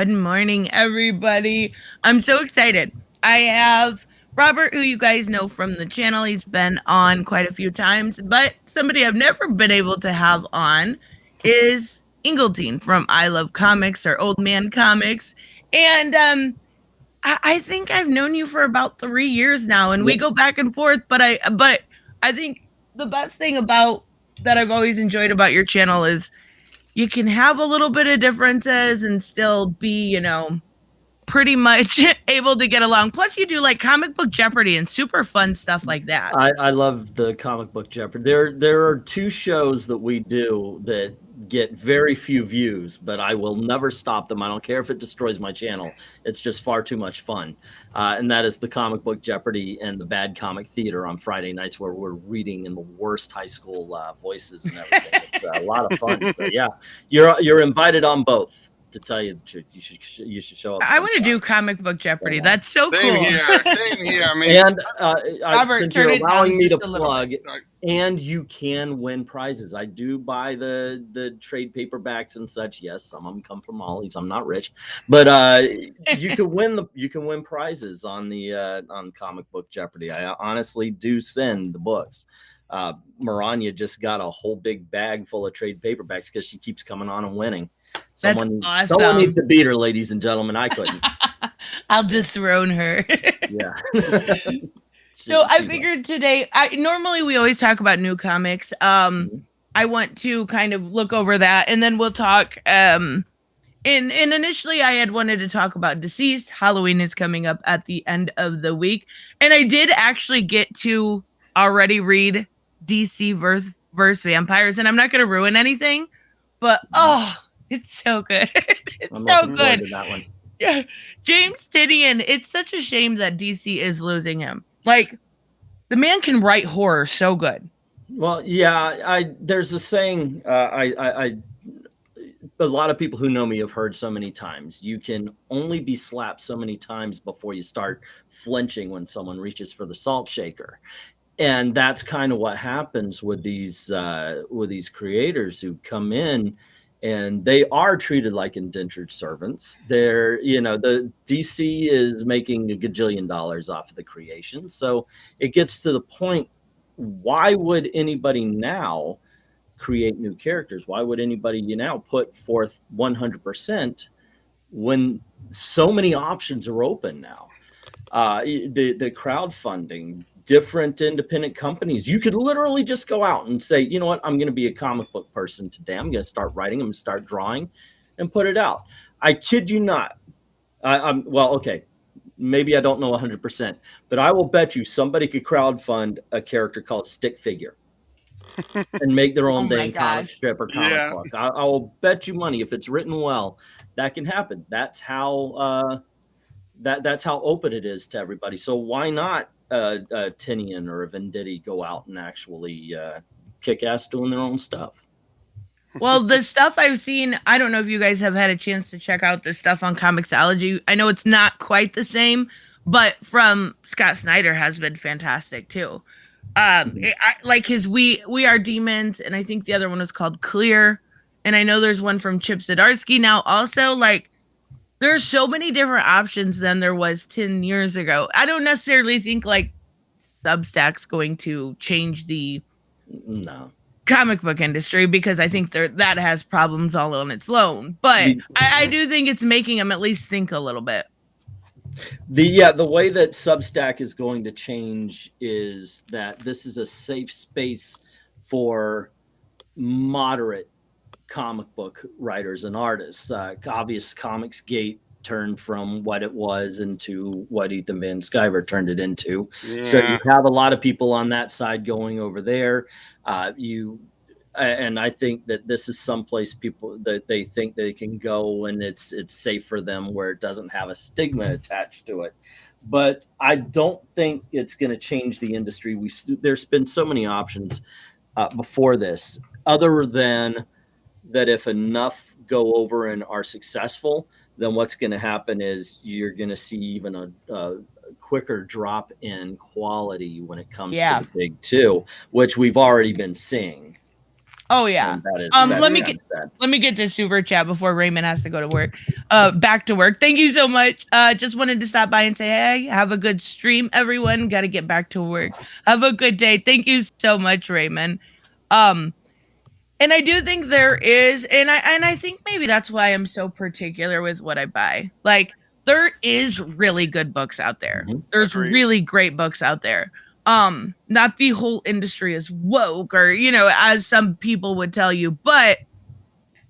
Good morning, everybody. I'm so excited. I have Robert, who you guys know from the channel. He's been on quite a few times, but somebody I've never been able to have on is Ingledean from I Love Comics or Old Man Comics. And I think I've known you for about 3 years now, and we go back and forth. But I think the best thing about that I've always enjoyed about your channel is you can have a little bit of differences and still be, pretty much able to get along. Plus, you do like comic book Jeopardy and super fun stuff like that. I love the comic book Jeopardy. There are two shows that we do that get very few views, but I will never stop them. I don't care if it destroys my channel. It's just far too much fun. And that is the comic book Jeopardy and the Bad Comic Theater on Friday nights, where we're reading in the worst high school voices and everything. It's a lot of fun. So yeah, you're invited on both. To tell you the truth, you should show up. I want to do comic book Jeopardy. Yeah. That's so same cool. Same here. I mean, and Robert, since you're allowing me to plug, and you can win prizes. I do buy the trade paperbacks and such. Yes, some of them come from Ollie's. I'm not rich, but you can win prizes on the on comic book Jeopardy. I honestly do send the books. Maranya just got a whole big bag full of trade paperbacks because she keeps coming on and winning. Someone needs to beat her, ladies and gentlemen. I couldn't. I'll dethrone her. Yeah. So I figured today, normally we always talk about new comics. I want to kind of look over that, and then we'll talk. And initially I had wanted to talk about Deceased. Halloween is coming up at the end of the week. And I did actually get to already read DC versus Vampires, and I'm not going to ruin anything, but it's so good. It's so good. That one. Yeah. James Tynion, it's such a shame that DC is losing him. Like, the man can write horror so good. Well, yeah, there's a saying, a lot of people who know me have heard so many times. You can only be slapped so many times before you start flinching when someone reaches for the salt shaker. And that's kind of what happens with these creators who come in, and they are treated like indentured servants. They're, the DC is making $1 gajillion off of the creation. So it gets to the point, why would anybody now create new characters? Why would anybody now put forth 100% when so many options are open now? The crowdfunding, different independent companies. You could literally just go out and say, you know what, I'm going to be a comic book person today. I'm going to start writing, I'm going to start drawing and put it out. I kid you not. Okay, maybe I don't know 100%, but I will bet you somebody could crowdfund a character called Stick Figure and make their own dang comic strip or comic book. I will bet you money, if it's written well, that can happen. That's how that's how open it is to everybody. So why not Tynion or a Vendetti go out and actually kick ass doing their own stuff? Well, the stuff I've seen, I don't know if you guys have had a chance to check out the stuff on Comixology. I know it's not quite the same, but from Scott Snyder has been fantastic too. Like his We Are Demons, and I think the other one was called Clear. And I know there's one from Chip Zdarsky now also. Like, there's so many different options than there was 10 years ago. I don't necessarily think like Substack's going to change the comic book industry, because I think that has problems all on its own. But I do think it's making them at least think a little bit. The way that Substack is going to change is that this is a safe space for moderate comic book writers and artists. Obvious Comics Gate turned from what it was into what Ethan Van Sciver turned it into. Yeah. So you have a lot of people on that side going over there. And I think that this is someplace people that they think they can go and it's safe for them, where it doesn't have a stigma attached to it. But I don't think it's going to change the industry. There's been so many options before this, other than that if enough go over and are successful, then what's going to happen is you're going to see even a quicker drop in quality when it comes to the big two, which we've already been seeing. Oh yeah. And that is Let me kind get of sad. let me get this super chat before Raymond has to go to work. Back to work. Thank you so much. Just wanted to stop by and say, hey, have a good stream, everyone. Got to get back to work. Have a good day. Thank you so much, Raymond. Um, and I do think there is, and I think maybe that's why I'm so particular with what I buy. Like, there is really good books out there. Mhm. There's Agreed. really great books out there. Not the whole industry is woke, or as some people would tell you, but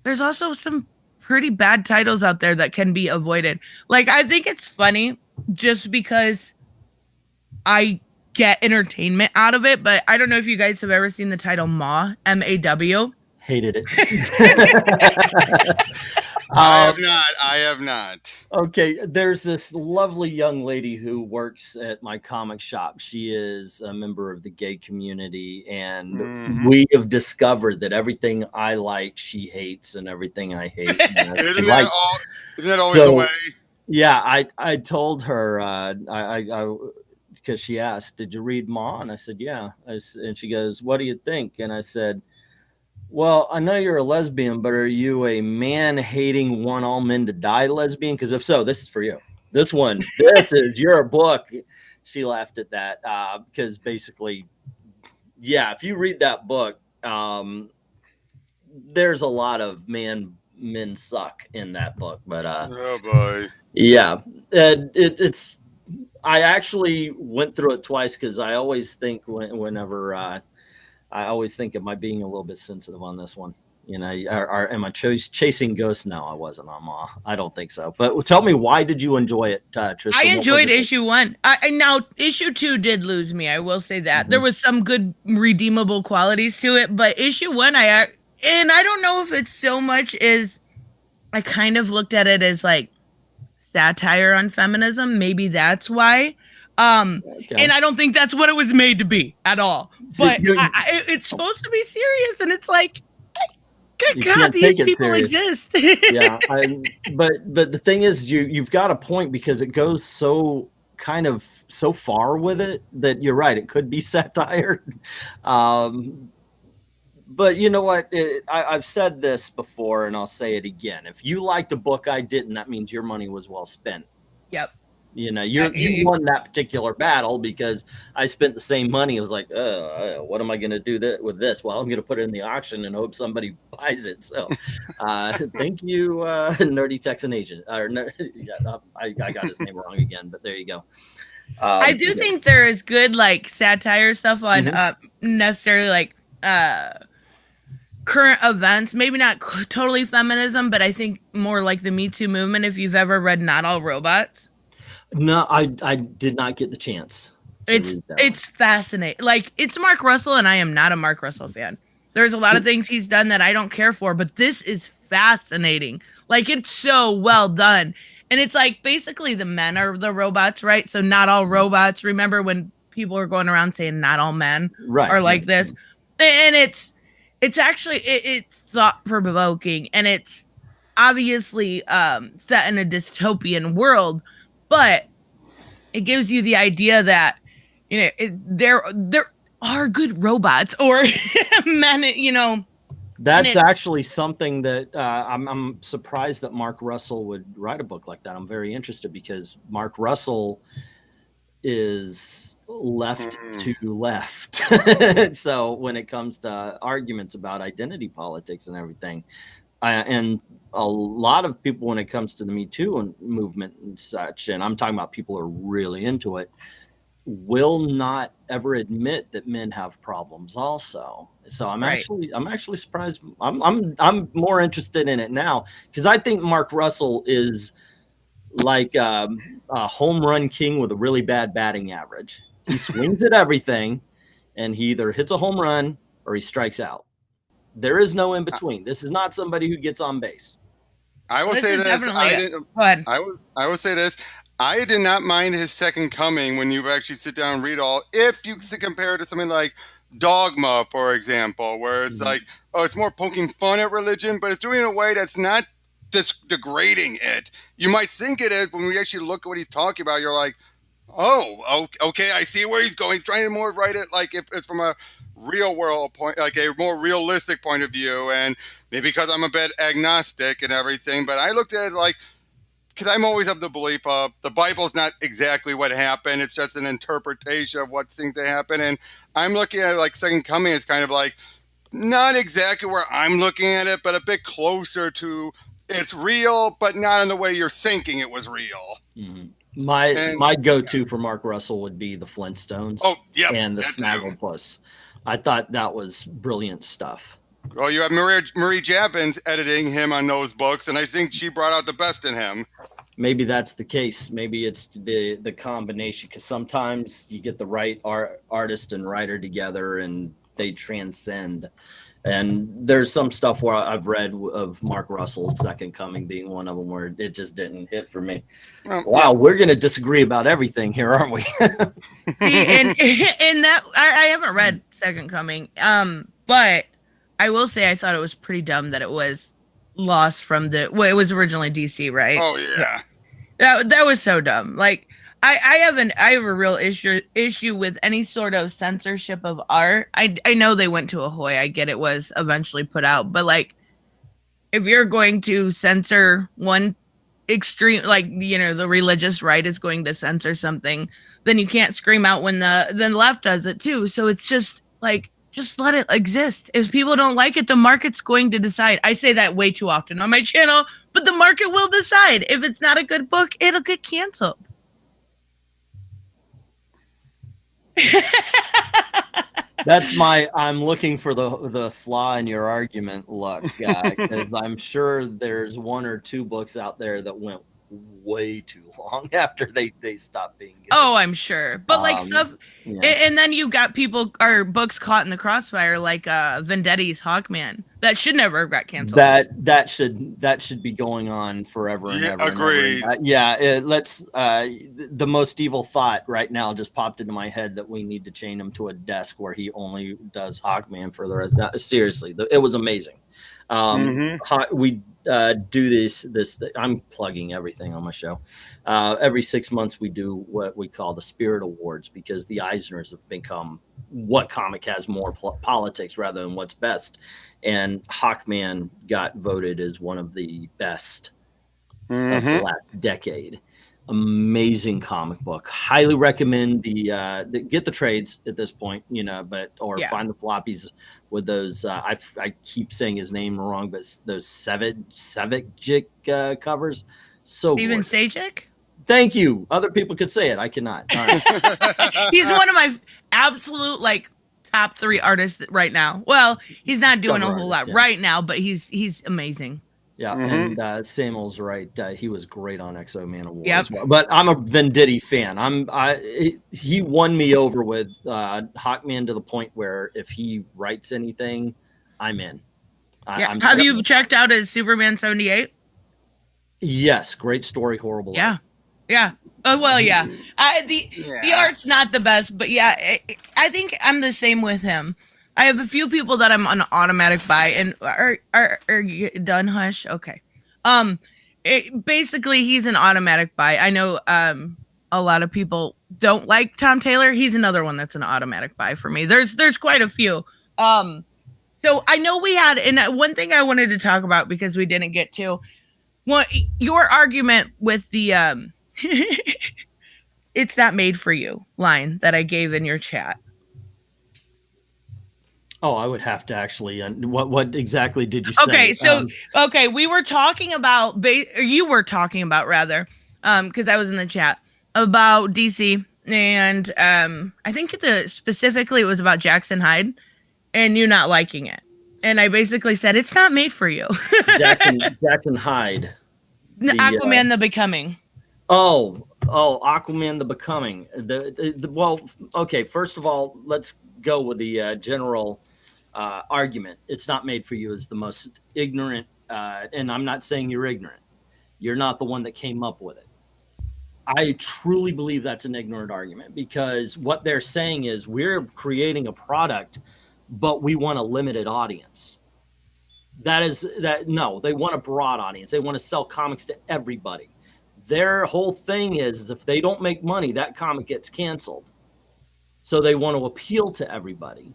there's also some pretty bad titles out there that can be avoided. Like, I think it's funny just because I get entertainment out of it, but I don't know if you guys have ever seen the title Maw, M-A-W. Hated it. I have not. Okay, there's this lovely young lady who works at my comic shop. She is a member of the gay community, and we have discovered that everything I like, she hates, and everything I hate, Isn't that always the way? Yeah, I told her, because she asked, "Did you read Ma?" And I said, "Yeah." And she goes, "What do you think?" And I said, "Well, I know you're a lesbian, but are you a man-hating, want all men to die lesbian? Because if so, this is for you. This is your book." She laughed at that because basically, yeah, if you read that book, there's a lot of men suck in that book. But oh boy, yeah, it's. I actually went through it twice because I always think whenever. I always think, am I being a little bit sensitive on this one? Am I chasing ghosts? No, I wasn't on Ma. I don't think so. But tell me, why did you enjoy it, Tristan? I enjoyed issue 1. Now, issue 2 did lose me. I will say that. There was some good redeemable qualities to it, but issue 1, I don't know if it's so much as I kind of looked at it as like satire on feminism. Maybe that's why. Okay. And I don't think that's what it was made to be at all. But it's supposed to be serious, and it's like, good God, these people exist. Yeah, but the thing is, you've got a point because it goes so far with it that you're right. It could be satire. But you know what? I've said this before, and I'll say it again. If you liked a book I didn't, that means your money was well spent. Yep. You won that particular battle because I spent the same money. It was like, what am I going to do with this? Well, I'm going to put it in the auction and hope somebody buys it. So thank you, Nerdy Texan Agent. I got his name wrong again, but there you go. I do think there is good like satire stuff on necessarily like current events, maybe not totally feminism, but I think more like the Me Too movement. If you've ever read Not All Robots. No, I did not get the chance. It's fascinating. Like, it's Mark Russell, and I am not a Mark Russell fan. There's a lot of things he's done that I don't care for, but this is fascinating. Like, it's so well done. And it's like, basically the men are the robots, right? So not all robots. Remember when people are going around saying not all men are like this? And it's actually, it's thought-provoking, and it's obviously set in a dystopian world, but it gives you the idea that there are good robots or men. That's actually something that I'm surprised that Mark Russell would write a book like that. I'm very interested because Mark Russell is left to left. So when it comes to arguments about identity politics and everything, and a lot of people, when it comes to the Me Too movement and such, and I'm talking about people who are really into it, will not ever admit that men have problems also. So I'm actually surprised. I'm more interested in it now because I think Mark Russell is like a home run king with a really bad batting average. He swings at everything, and he either hits a home run or he strikes out. There is no in between. This is not somebody who gets on base. I will say this. I will say this. I did not mind his Second Coming when you actually sit down and read all. If you compare it to something like Dogma, for example, where it's like, it's more poking fun at religion, but it's doing it in a way that's not just degrading it. You might think it is, but when we actually look at what he's talking about, you're like, oh, okay, I see where he's going. He's trying to more write it like if it's from a real world point, like a more realistic point of view. And maybe because I'm a bit agnostic and everything, but I looked at it like, because I'm always of the belief of the Bible's not exactly what happened. It's just an interpretation of what things that happen. And I'm looking at it like Second Coming is kind of like not exactly where I'm looking at it, but a bit closer to it's real, but not in the way you're thinking it was real. Mm-hmm. My go-to for Mark Russell would be the Flintstones and the Snagglepuss. I thought that was brilliant stuff. Well, you have Marie Javins editing him on those books, and I think she brought out the best in him. Maybe that's the case. Maybe it's the combination, because sometimes you get the right artist and writer together and they transcend. And there's some stuff where I've read of Mark Russell's Second Coming being one of them where it just didn't hit for me. Wow, we're going to disagree about everything here, aren't we? and that I haven't read Second Coming, but I will say I thought it was pretty dumb that it was lost from it was originally DC, right? Oh yeah. That was so dumb. Like I have a real issue with any sort of censorship of art. I know they went to Ahoy. I get it was eventually put out, but like if you're going to censor one extreme, like, you know, the religious right is going to censor something, then you can't scream out when the left does it too. So it's just like, just let it exist. If people don't like it, the market's going to decide. I say that way too often on my channel, but the market will decide. If it's not a good book, it'll get canceled. That's I'm looking for the flaw in your argument look, because I'm sure there's one or two books out there that went way too long after they stopped being good. Oh, I'm sure. But like stuff, and then you got people or books caught in the crossfire, like Vendetti's Hawkman, that should never have got canceled. That should be going on forever and ever. Agreed. The most evil thought right now just popped into my head that we need to chain him to a desk where he only does Hawkman for the rest. Seriously, it was amazing. We do this I'm plugging everything on my show. Every 6 months we do what we call the Spirit Awards, because the Eisners have become what comic has more politics rather than what's best, and Hawkman got voted as one of the best of the last decade. Amazing comic book. Highly recommend the get the trades at this point, you know, find the floppies with those. I keep saying his name wrong, but those Savic covers. So Steven Sajic? Thank you. Other people could say it. I cannot. All right. He's one of my absolute top 3 artists right now. Well, he's not doing a whole lot right now, but he's amazing. Yeah, and Samuel's right. He was great on Exo Man Awards. Yep. But I'm a Vendetti fan. He won me over with Hawkman to the point where if he writes anything, I'm in. Have you checked out his Superman 78? Yes, great story, horrible. Yeah. Yeah. Oh, well, yeah. The art's not the best, but yeah, I think I'm the same with him. I have a few people that I'm on automatic buy, and are you done, Hush? Okay. Basically he's an automatic buy. I know a lot of people don't like Tom Taylor. He's another one that's an automatic buy for me. There's quite a few. So I know we had, and one thing I wanted to talk about because we didn't get to, your argument with the it's not made for you line that I gave in your chat. Oh, I would have to actually. What exactly did you say? Okay, so we were talking about, or you were talking about rather, because I was in the chat about DC, and I think specifically it was about Jackson Hyde, and you not liking it, and I basically said it's not made for you. Jackson Hyde, Aquaman the Becoming. Oh, Aquaman the Becoming. Well, okay. First of all, let's go with the general argument. It's not made for you is the most ignorant, and I'm not saying you're ignorant. You're not the one that came up with it. I truly believe that's an ignorant argument, because what they're saying is we're creating a product, but we want a limited audience. No, they want a broad audience. They want to sell comics to everybody. Their whole thing is if they don't make money, that comic gets canceled. So they want to appeal to everybody.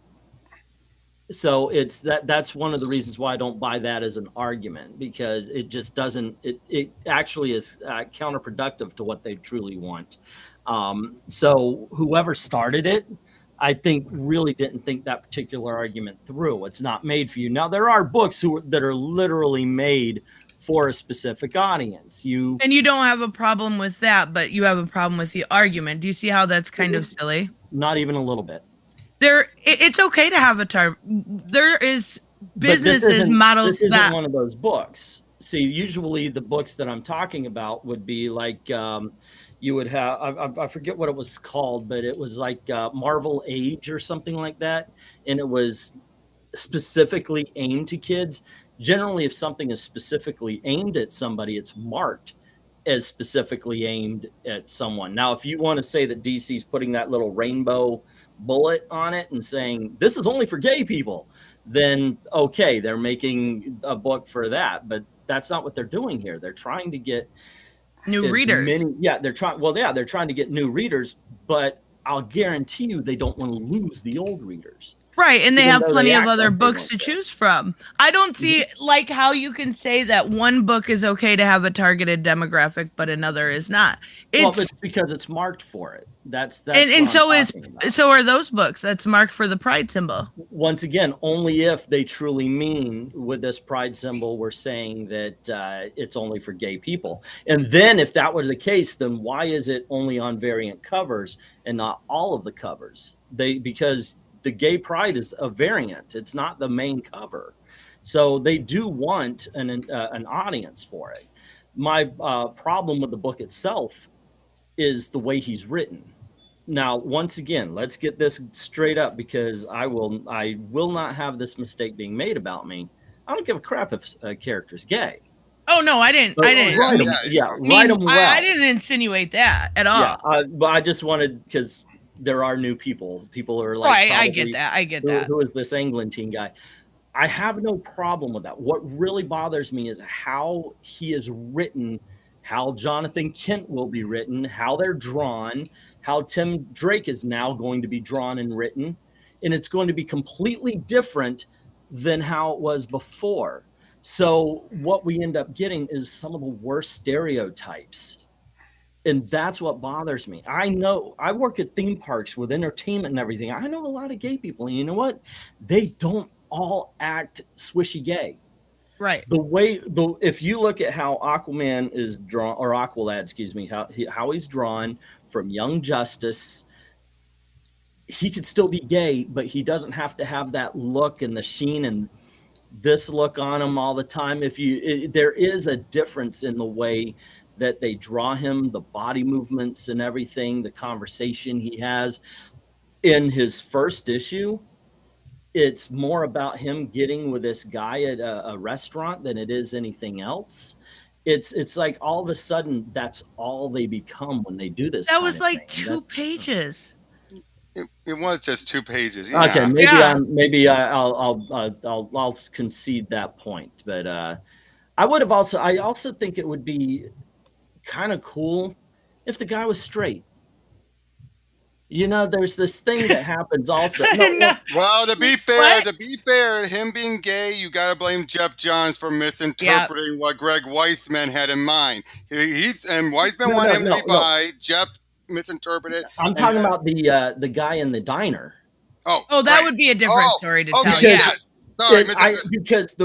So that's one of the reasons why I don't buy that as an argument, because it just doesn't, it actually is counterproductive to what they truly want. So whoever started it, I think, really didn't think that particular argument through. It's not made for you. Now, there are books that are literally made for a specific audience. And you don't have a problem with that, but you have a problem with the argument. Do you see how that's kind of silly? Not even a little bit. It's okay to have there is businesses models. This isn't one of those books. See, usually the books that I'm talking about would be like, you would have, I forget what it was called, but it was like Marvel Age or something like that. And it was specifically aimed to kids. Generally, if something is specifically aimed at somebody, it's marked as specifically aimed at someone. Now, if you want to say that DC's putting that little rainbow bullet on it and saying this is only for gay people, then okay, they're making a book for that. But that's not what they're doing here. They're trying to get new readers. They're trying to get new readers, but I'll guarantee you they don't want to lose the old readers. Right, and they have plenty of other books to choose from. I don't see like how you can say that one book is okay to have a targeted demographic, but another is not. It's because it's marked for it. That's and so are those books. That's marked for the pride symbol. Once again, only if they truly mean with this pride symbol, we're saying that it's only for gay people. And then if that were the case, then why is it only on variant covers and not all of the covers? Because the gay pride is a variant. It's not the main cover. So they do want an audience for it. My problem with the book itself is the way he's written. Now, once again, let's get this straight up, because I will not have this mistake being made about me. I don't give a crap if a character's gay. Oh no, I didn't. Write them well. I didn't insinuate that at all. Yeah, but I just wanted, because there are new people. People are like, right. I get that. Who is this Eglinton guy? I have no problem with that. What really bothers me is how he is written, how Jonathan Kent will be written, how they're drawn, how Tim Drake is now going to be drawn and written, and it's going to be completely different than how it was before. So what we end up getting is some of the worst stereotypes. And that's what bothers me. I know I work at theme parks with entertainment and everything. I know a lot of gay people, and you know what? They don't all act swishy gay. Right. If you look at how Aquaman is drawn, or Aqualad, excuse me, how he's drawn from Young Justice, he could still be gay, but he doesn't have to have that look and the sheen and this look on him all the time. There is a difference in the way that they draw him, the body movements and everything, the conversation he has. In his first issue, it's more about him getting with this guy at a restaurant than it is anything else. It's like all of a sudden that's all they become when they do this. That was like 2 pages. It was just 2 pages. Yeah. Okay, maybe I'll concede that point, but I also think it would be kind of cool if the guy was straight. You know, there's this thing that happens also. Well, to be fair, him being gay, you got to blame Jeff Johns for misinterpreting what Greg Weisman had in mind. Weisman wanted him to be bi. Jeff misinterpreted. I'm talking about the guy in the diner. Oh, that would be a different story to tell. Yes. Sorry, because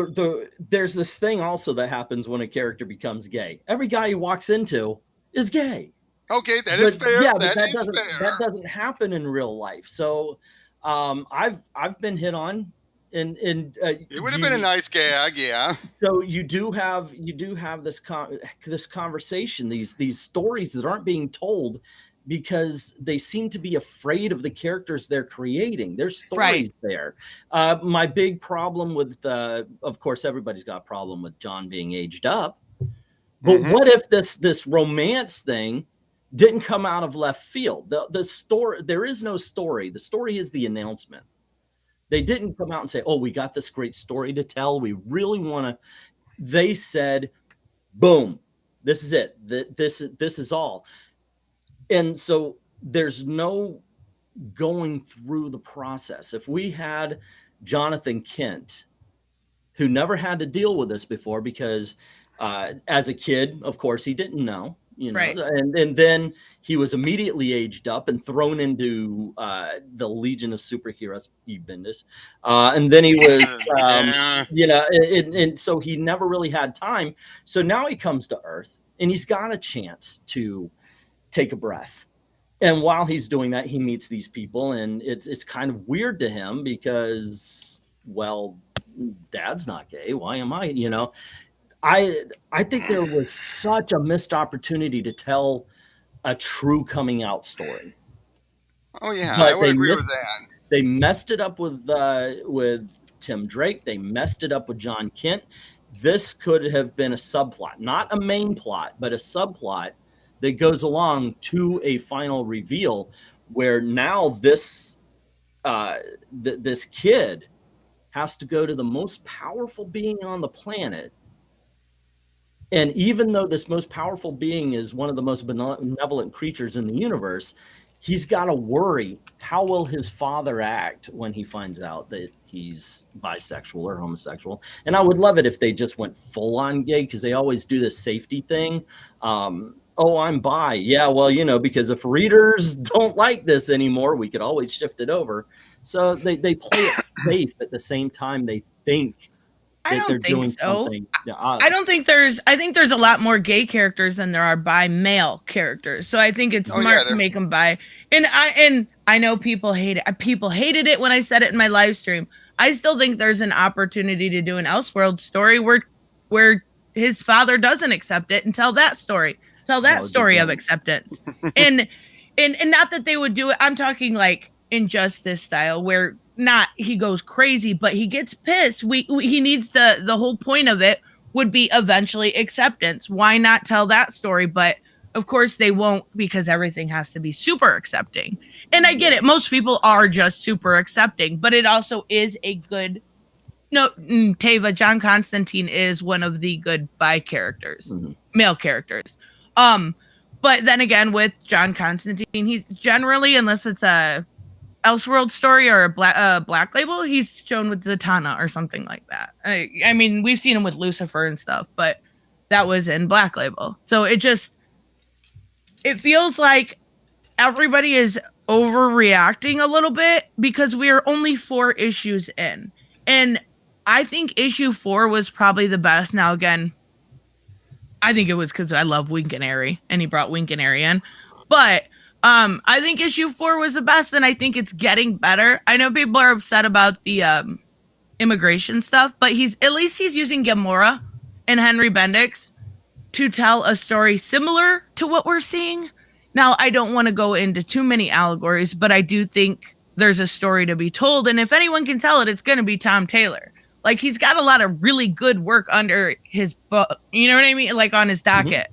there's this thing also that happens when a character becomes gay. Every guy he walks into is gay. Okay, is fair. Yeah, that doesn't happen in real life. So I've been hit on, and it would have been a nice gag, yeah. So you do have this conversation, these stories that aren't being told because they seem to be afraid of the characters they're creating. There's stories there. My big problem with, of course, everybody's got a problem with John being aged up. But what if this romance thing didn't come out of left field? The story, there is no story. The story is the announcement. They didn't come out and say, "Oh, we got this great story to tell. We really want to." They said, "Boom, this is it. This is all." And so there's no going through the process. If we had Jonathan Kent, who never had to deal with this before because as a kid, of course, he didn't know, Right. and then he was immediately aged up and thrown into the Legion of Superheroes, Bendis, and then he was, and so he never really had time. So now he comes to Earth and he's got a chance to take a breath. And while he's doing that, he meets these people, and it's kind of weird to him because, well, Dad's not gay. Why am I? I think there was such a missed opportunity to tell a true coming out story. Oh yeah, I would agree with that. They messed it up with Tim Drake. They messed it up with John Kent. This could have been a subplot, not a main plot, but a subplot that goes along to a final reveal where now this kid has to go to the most powerful being on the planet. And even though this most powerful being is one of the most benevolent creatures in the universe, he's got to worry, how will his father act when he finds out that he's bisexual or homosexual? And I would love it if they just went full on gay, because they always do this safety thing. Oh, I'm bi. Yeah, well, because if readers don't like this anymore, we could always shift it over. So they play it safe at the same time they think that they're doing something. I don't think there's. I think there's a lot more gay characters than there are bi male characters. So I think it's smart to make them bi. And I know people hate it. People hated it when I said it in my live stream. I still think there's an opportunity to do an Elseworlds story where his father doesn't accept it and tell that story. Tell that story of acceptance. and not that they would do it. I'm talking like Injustice style, where not he goes crazy, but he gets pissed. He needs the whole point of it would be eventually acceptance. Why not tell that story? But of course they won't, because everything has to be super accepting. And I get it. Most people are just super accepting, but it also is a good. No, Tava, John Constantine is one of the good bi characters, male characters. But then again, with John Constantine, he's generally, unless it's a Elseworld story or a Black Label, he's shown with Zatanna or something like that. I mean, we've seen him with Lucifer and stuff, but that was in Black Label. So it feels like everybody is overreacting a little bit because we are only 4 issues in. And I think issue 4 was probably the best. Now, again, I think it was because I love Wink and Airy, and he brought Wink and Airy in. But I think issue 4 was the best, and I think it's getting better. I know people are upset about the immigration stuff, but he's using Gamora and Henry Bendix to tell a story similar to what we're seeing. Now, I don't want to go into too many allegories, but I do think there's a story to be told, and if anyone can tell it, it's going to be Tom Taylor. Like, he's got a lot of really good work under his book, you know what I mean? Like, on his docket.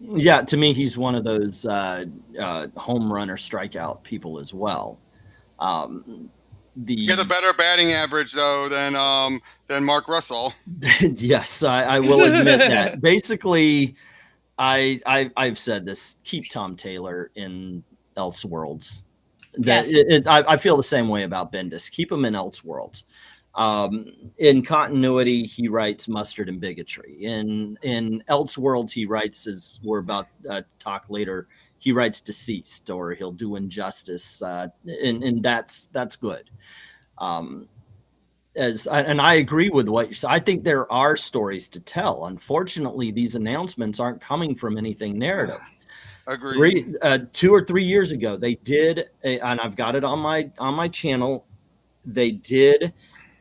Yeah, to me, he's one of those home run or strikeout people as well. He has a better batting average, though, than Mark Russell. Yes, I will admit that. Basically, I've said this, keep Tom Taylor in Elseworlds. I feel the same way about Bendis. Keep him in Elseworlds. In continuity, he writes Mustard and Bigotry. In Elseworlds, he writes, as we're about to talk later, he writes Deceased, or he'll do Injustice, and that's good. And I agree with what you said. I think there are stories to tell. Unfortunately, these announcements aren't coming from anything narrative. Agreed. 2 or 3 years ago, they did, and I've got it on my channel. They did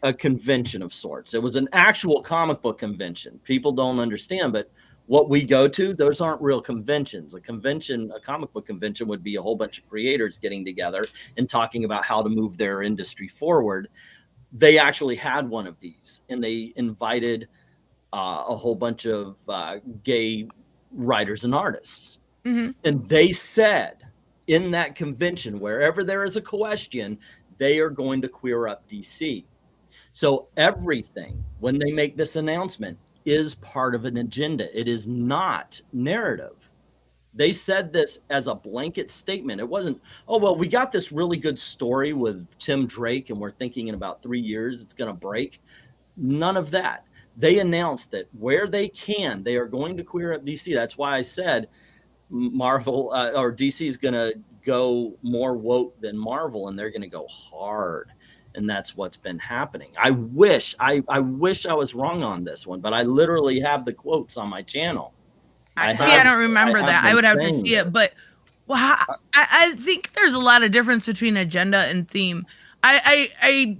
a convention of sorts. It was an actual comic book convention. People don't understand, but what we go to, those aren't real conventions. A comic book convention would be a whole bunch of creators getting together and talking about how to move their industry forward. They actually had one of these, and they invited a whole bunch of gay writers and artists. Mm-hmm. And they said in that convention, wherever there is a question, they are going to queer up DC. So everything, when they make this announcement, is part of an agenda. It is not narrative. They said this as a blanket statement. It wasn't, oh, well, we got this really good story with Tim Drake and we're thinking in about 3 years it's going to break. None of that. They announced that where they can, they are going to queer up DC. That's why I said Marvel or DC is going to go more woke than Marvel, and they're going to go hard. And that's what's been happening. I wish I was wrong on this one, but I literally have the quotes on my channel. I don't remember that. I would have to see it, but well, I think there's a lot of difference between agenda and theme. I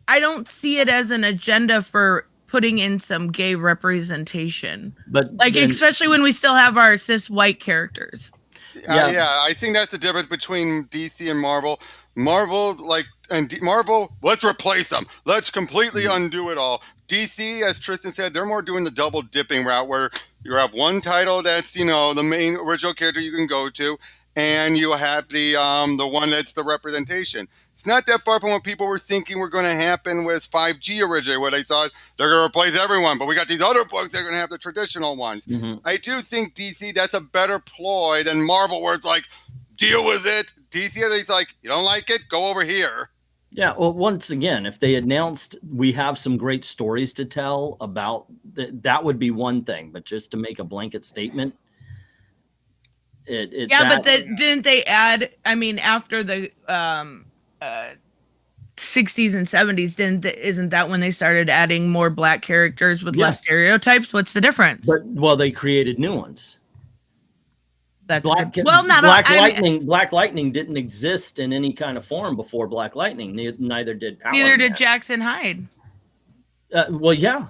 don't see it as an agenda for putting in some gay representation, but like then, especially when we still have our cis white characters. Yeah, I think that's the difference between DC and Marvel. Marvel, Marvel, let's replace them. Let's completely undo it all. DC, as Tristan said, they're more doing the double dipping route where you have one title that's, the main original character you can go to, and you have the one that's the representation. It's not that far from what people were thinking were going to happen with 5G originally, where they thought they're going to replace everyone, but we got these other books that are going to have the traditional ones. Mm-hmm. I do think DC, that's a better ploy than Marvel, where it's like, deal with it. DC, it's like, you don't like it? Go over here. Yeah, well, once again, if they announced we have some great stories to tell about, that would be one thing, but just to make a blanket statement, but didn't they add, I mean, after the 60s and 70s, isn't that when they started adding more black characters with less stereotypes? What's the difference? Well, they created new ones. That's Black Lightning didn't exist in any kind of form before Black Lightning. Neither did Power Neither Man. did Jackson Hyde. Well, yeah,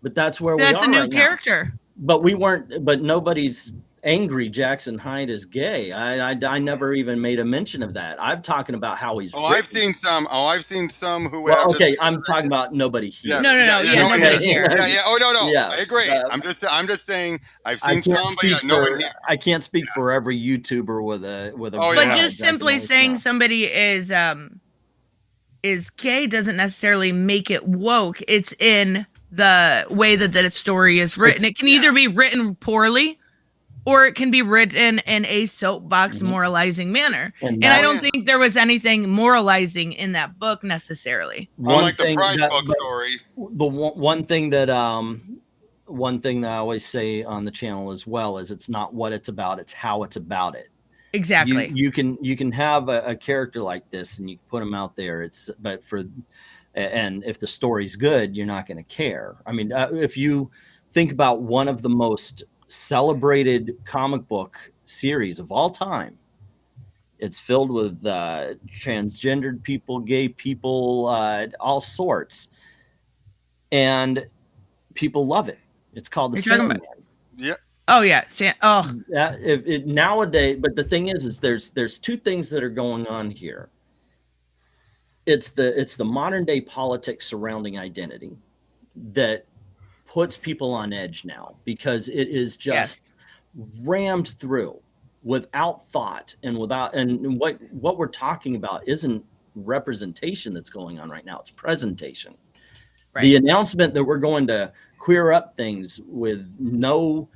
but that's where we are. That's a new character. But we weren't. But nobody's angry Jackson Hyde is gay. I never even made a mention of that. I'm talking about how he's written. I've seen some who have I'm talking about nobody here. No, nobody here. Oh, no. Yeah. I agree. I'm just saying I've seen some, but no one here. I can't speak for every YouTuber with a but just simply saying somebody is gay doesn't necessarily make it woke. It's in the way that story is written. It can either be written poorly, or it can be written in a soapbox moralizing manner. And I don't think there was anything moralizing in that book necessarily. Unlike the Pride book story. The one thing that I always say on the channel as well is it's not what it's about, it's how it's about it. Exactly. You can have a character like this and you put him out there. And if the story's good, you're not going to care. I mean, if you think about one of the most celebrated comic book series of all time, it's filled with transgendered people, gay people, all sorts, and people love it. It's called The Sandman. Yeah. Oh yeah. Nowadays, but the thing is there's two things that are going on here. It's the modern day politics surrounding identity that puts people on edge now, because it is just rammed through without thought and what we're talking about isn't representation that's going on right now, it's presentation. Right. The announcement that we're going to queer up things with no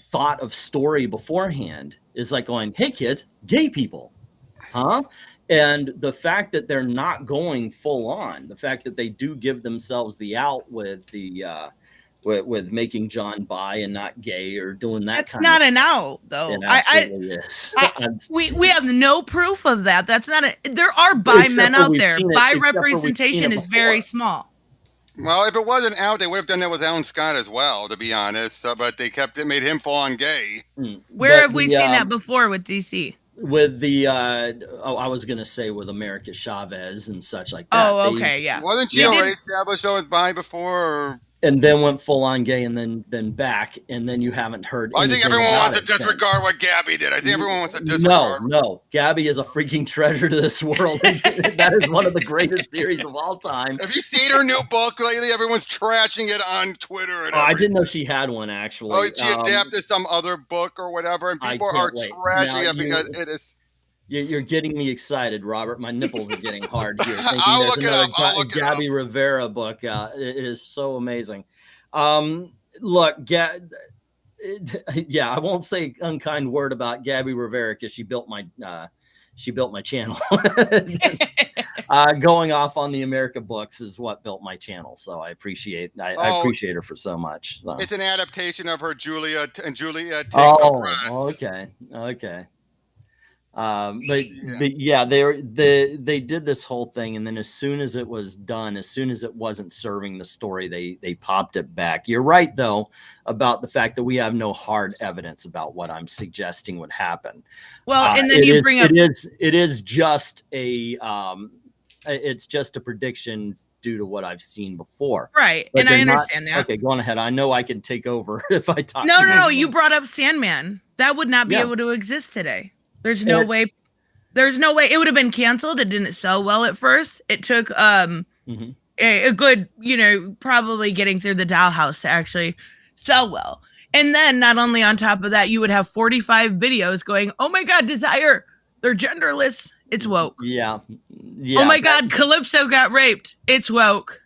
thought of story beforehand is like going, hey kids, gay people, huh? And the fact that they're not going full on, the fact that they do give themselves the out with the with making John bi and not gay or doing that. That's not an out, though. It absolutely is. We have no proof of that. That's not there are bi men out there. Bi representation is very small. Well, if it wasn't out, they would have done that with Alan Scott as well, to be honest. But they made him full on gay. Where have we seen that before with DC? With the I was gonna say with America Chavez and such like that. Oh, okay, yeah. Wasn't she already established though as bi before? Or? And then went full on gay, and then back, and then you haven't heard. I think everyone wants to disregard what Gabby did. I think everyone wants to disregard. No, Gabby is a freaking treasure to this world. That is one of the greatest series of all time. Have you seen her new book lately? Everyone's trashing it on Twitter. And I didn't know she had one actually. Oh, she adapted some other book or whatever, and people are trashing it because it is. You're getting me excited, Robert. My nipples are getting hard here. I'll look it up. Gabby Rivera book. It is so amazing. Look, yeah, I won't say unkind word about Gabby Rivera because she built my channel. Going off on the America books is what built my channel, so I appreciate her for so much. So. It's an adaptation of her Julia Takes a Breath. Okay. But yeah, they did this whole thing, and then as soon as it was done, as soon as it wasn't serving the story, they popped it back. You're right though about the fact that we have no hard evidence about what I'm suggesting would happen. Well, and then you bring up it is just a it's just a prediction due to what I've seen before. Right. But and I understand that. Okay, go on ahead. I know I can take over if I talk. No. You brought up Sandman. That would not be able to exist today. There's no way. There's no way. It would have been canceled. It didn't sell well at first. It took a good, probably getting through the dollhouse to actually sell well. And then not only on top of that, you would have 45 videos going, oh my God, Desire, they're genderless. It's woke. Yeah. Oh my God, Calypso got raped. It's woke.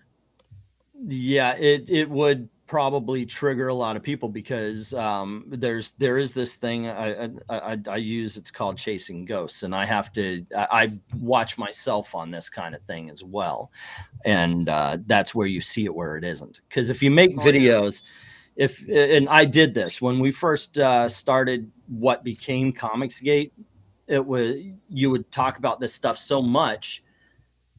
Yeah, it would probably trigger a lot of people because there is this thing I use. It's called chasing ghosts, and I watch myself on this kind of thing as well, and that's where you see it where it isn't. Because if you make videos, and I did this when we first started what became Comicsgate, you would talk about this stuff so much,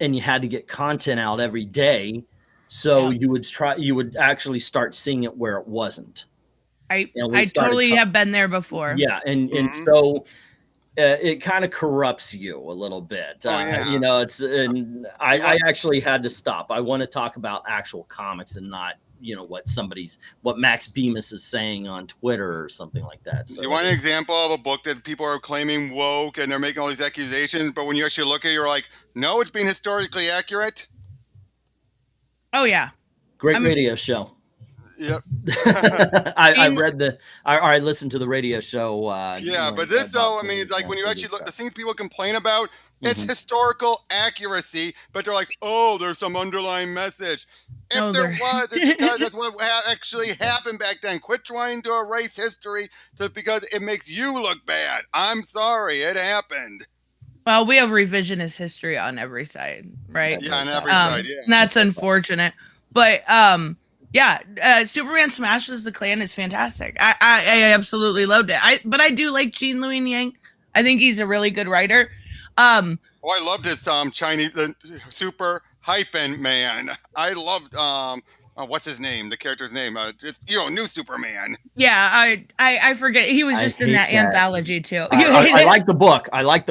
and you had to get content out every day. So you would actually start seeing it where it wasn't. I totally have been there before. Yeah. And so it kind of corrupts you a little bit. I actually had to stop. I want to talk about actual comics and not, what Max Bemis is saying on Twitter or something like that. So you want an example of a book that people are claiming woke and they're making all these accusations, but when you actually look at it, you're like, no, it's being historically accurate. Oh yeah, great radio show. Yep. I listened to the radio show. But this though, I mean, it's like when you actually look, the things people complain about, it's historical accuracy, but they're like, oh, there's some underlying message. If there was, it's because that's what actually happened back then. Quit trying to erase history because it makes you look bad. I'm sorry, it happened. Well, we have revisionist history on every side, right? Yeah, on every side, yeah. That's unfortunate. But, Superman Smashes the Klan is fantastic. I absolutely loved it. But I do like Jean Louis Yang. I think he's a really good writer. I love this Chinese super hyphen man. I loved what's his name? The character's name. New Superman. Yeah, I forget. He was just in that anthology too. I like the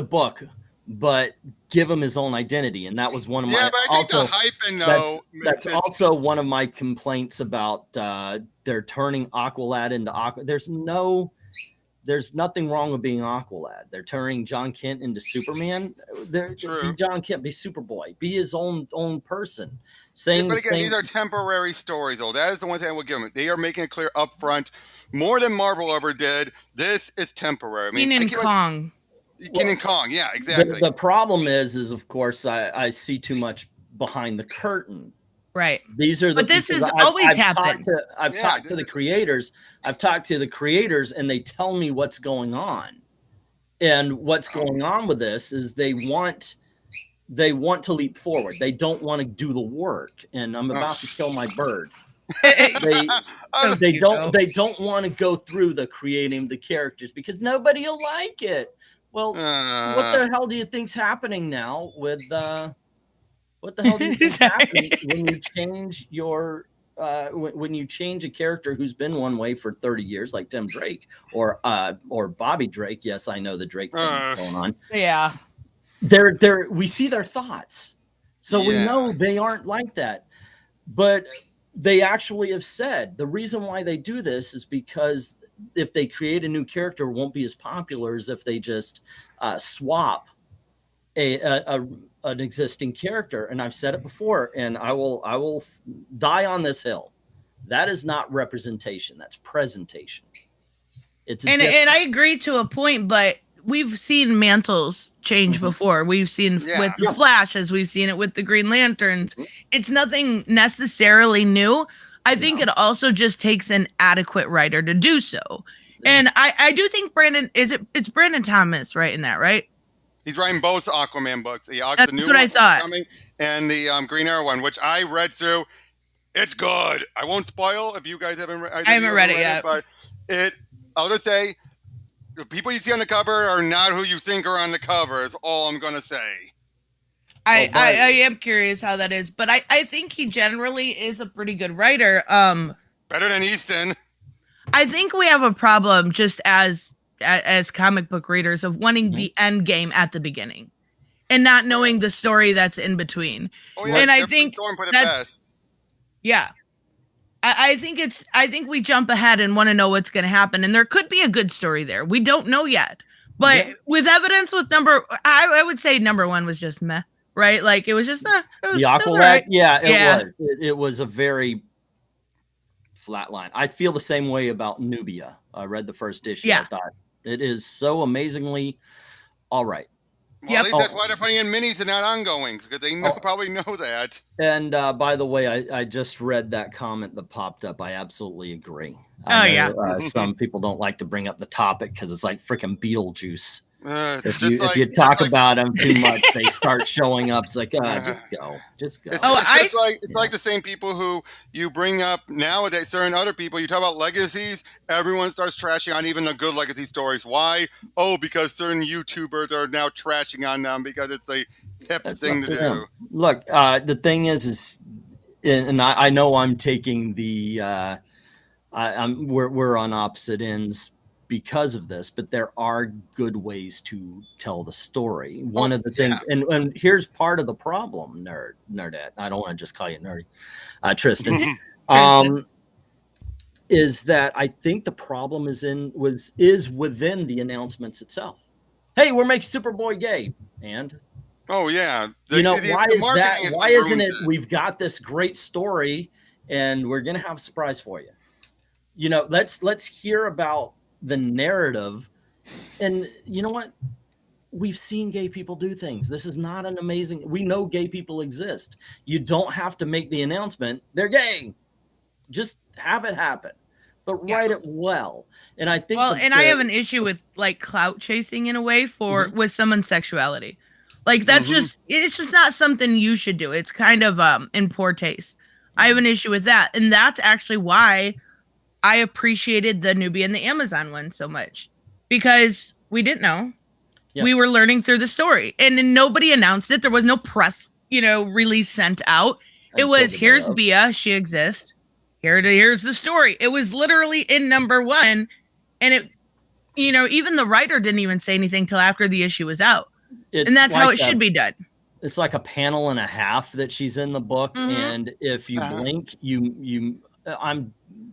book. But give him his own identity, and that was one of my. Yeah, but I think the hyphen though. That's also one of my complaints about they're turning Aqualad into Aqua. There's nothing wrong with being Aqualad. They're turning John Kent into Superman. Be John Kent, be Superboy, be his own person. These are temporary stories, though. That is the one thing I would give them. They are making it clear up front, more than Marvel ever did. This is temporary. I mean, Kong. King and Kong, yeah, exactly. The problem is of course I see too much behind the curtain. Right. This has always happened. I've talked to the creators. I've talked to the creators, and they tell me what's going on. And what's going on with this is they want to leap forward. They don't want to do the work. And I'm about to kill my bird. They don't want to go through the creating the characters because nobody will like it. Well, what the hell do you think's happening now with what the hell do you think's happening when you change your when you change a character who's been one way for 30 years like Tim Drake or Bobby Drake? Yes, I know the Drake thing going on. Yeah. We see their thoughts. So we know they aren't like that. But they actually have said the reason why they do this is because if they create a new character, it won't be as popular as if they just swap an existing character. And I've said it before, and I will die on this hill. That is not representation. That's presentation. And I agree to a point, but we've seen mantles change before. We've seen with the Flashes. We've seen it with the Green Lanterns. It's nothing necessarily new. I think it also just takes an adequate writer to do so. And I do think it's Brandon Thomas writing that, right? He's writing both Aquaman books. That's the new what I thought. Coming, and the Green Arrow one, which I read through. It's good. I won't spoil if you guys haven't read it. I haven't read it yet. But I'll just say, the people you see on the cover are not who you think are on the cover, is all I'm going to say. I am curious how that is. But I think he generally is a pretty good writer. Better than Easton. I think we have a problem just as comic book readers of wanting the end game at the beginning and not knowing the story that's in between. Oh, yeah, and I think Storm put it best. Yeah. I think we jump ahead and want to know what's going to happen. And there could be a good story there. We don't know yet. But with evidence with I would say number 1 was just meh, right? Like it was just the Aqualad. Right. Yeah, it was. It was a very flat line. I feel the same way about Nubia. I read the first issue. I thought it is so amazingly all right. Well, at least that's why they're putting in minis and not ongoings, because they probably know that. And by the way, I just read that comment that popped up. I absolutely agree. Some people don't like to bring up the topic because it's like freaking Beetlejuice. If you talk about them too much, they start showing up. It's like, just go. It's like the same people who you bring up nowadays, certain other people, you talk about legacies, everyone starts trashing on even the good legacy stories. Why? Oh, because certain YouTubers are now trashing on them because it's the hip thing to do. Look, the thing is, and I know I'm taking the, we're on opposite ends because of this, but there are good ways to tell the story. One of the things, and here's part of the problem, nerdette. I don't want to just call you nerdy, Tristan. Is that I think the problem is within the announcements itself. Hey, we're making Superboy gay, and why isn't it? We've got this great story, and we're gonna have a surprise for you. Let's hear about the narrative. And you know what? We've seen gay people do things. This is not an amazing. We know gay people exist. You don't have to make the announcement they're gay. Just have it happen, but write it well. And I think I have an issue with like clout chasing in a way with someone's sexuality. Like that's it's just not something you should do. It's kind of in poor taste. I have an issue with that. And that's actually why I appreciated the Nubia and the Amazon one so much, because we didn't know. Yep. We were learning through the story, and nobody announced it. There was no press, release sent out. It was, here's Bia, she exists. Here's the story. It was literally in number 1, and it, even the writer didn't even say anything till after the issue was out. And that's how it should be done. It's like a panel and a half that she's in the book, and if you blink,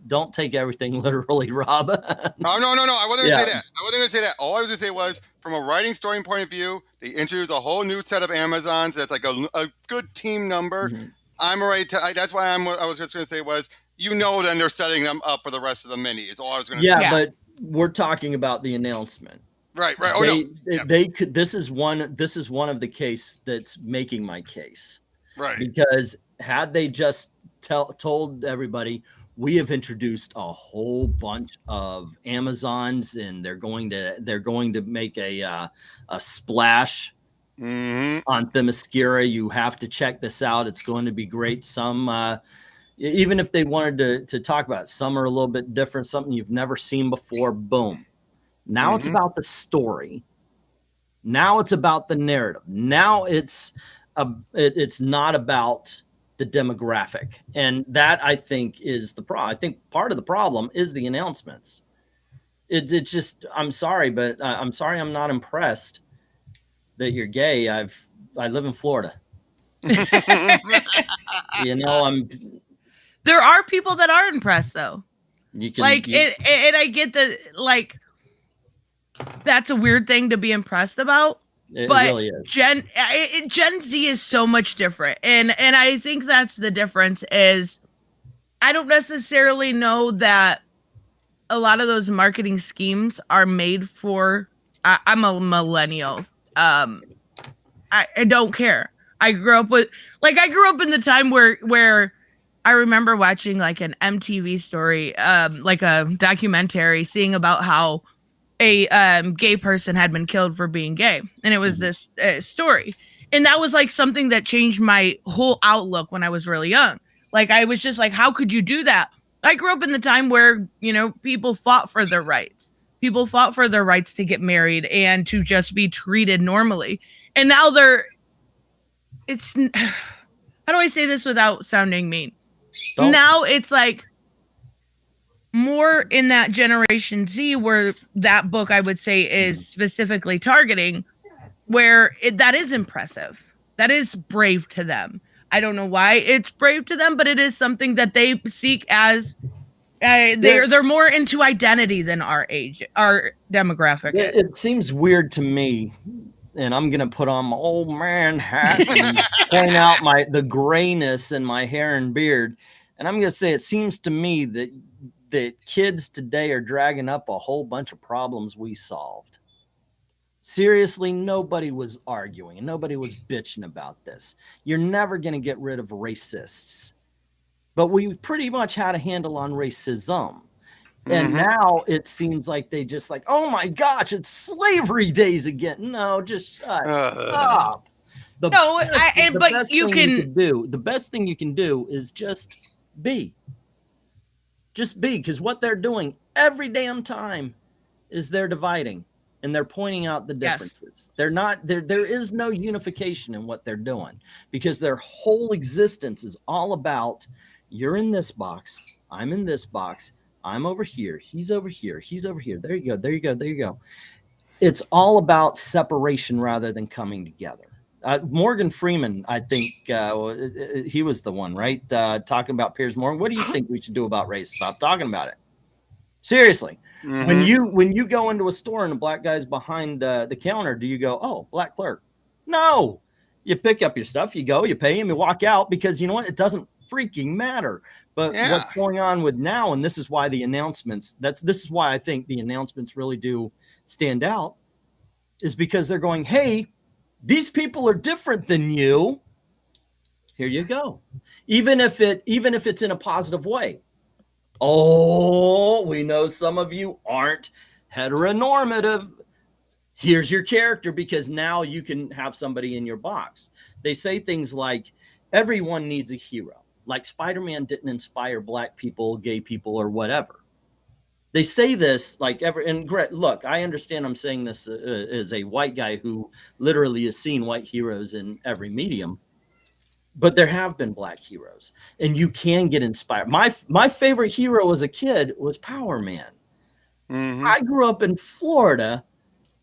don't take everything literally, Rob. No. I wasn't going to say that. All I was going to say was, from a writing story point of view, they introduced a whole new set of Amazons. That's like a good team number. That's why I was just going to say was, then they're setting them up for the rest of the mini. Is all I was going to say. Yeah, but we're talking about the announcement. Right. This is one of the case that's making my case. Right. Because had they just told everybody, we have introduced a whole bunch of Amazons, and they're going to make a splash on Themyscira. You have to check this out. It's going to be great. Some even if they wanted to talk about it, some are a little bit different, something you've never seen before. Boom. Now it's about the story. Now it's about the narrative. Now it's not about the demographic, and that I think is the problem. I think part of the problem is the announcements. It's just, I'm sorry, but I'm sorry I'm not impressed that you're gay. I live in Florida. There are people that are impressed though. And I get that, like, that's a weird thing to be impressed about. It really is. Gen Z is so much different. And I think that's the difference is I don't necessarily know that a lot of those marketing schemes are made for, I'm a millennial. I don't care. I grew up in the time where I remember watching like an MTV story, like a documentary, seeing about how a gay person had been killed for being gay, and it was this story, and that was like something that changed my whole outlook when I was really young. Like I was just like, how could you do that? I grew up in the time where, you know, people fought for their rights. People fought for their rights to get married and to just be treated normally. And now it's how do I say this without sounding mean? Don't. Now it's like more in that Generation Z where that book I would say is specifically targeting, where that is impressive. That is brave to them. I don't know why it's brave to them, but it is something that they seek as they're more into identity than our age, our demographic. It seems weird to me, and I'm gonna put on my old man hat and point out the grayness in my hair and beard, and I'm gonna say it seems to me that kids today are dragging up a whole bunch of problems we solved. Seriously, nobody was arguing and nobody was bitching about this. You're never gonna get rid of racists. But we pretty much had a handle on racism. And now it seems like they just like, oh my gosh, it's slavery days again. No, just shut up. The best thing you can do is just be. Just be, because what they're doing every damn time is they're dividing and they're pointing out the differences. Yes. They're not there. There is no unification in what they're doing, because their whole existence is all about, you're in this box, I'm in this box, I'm over here, he's over here, he's over here. There you go, there you go, there you go. It's all about separation rather than coming together. Morgan Freeman, I think he was the one, right? Talking about Piers Morgan. What do you think we should do about race? Stop talking about it. Seriously. When you go into a store and a black guy's behind the counter, do you go, oh, black clerk? No. You pick up your stuff, you go, you pay him, you walk out, because you know what? It doesn't freaking matter. But what's going on with now, and this is why the announcements, this is why I think the announcements really do stand out, is because they're going, hey, these people are different than you. Here you go. Even if it's in a positive way. Oh, we know some of you aren't heteronormative. Here's your character, because now you can have somebody in your box. They say things like, everyone needs a hero. Like Spider-Man didn't inspire black people, gay people, or whatever. They say this like and look, I understand I'm saying this as a white guy who literally has seen white heroes in every medium, but there have been black heroes, and you can get inspired. My favorite hero as a kid was Power Man. I grew up in Florida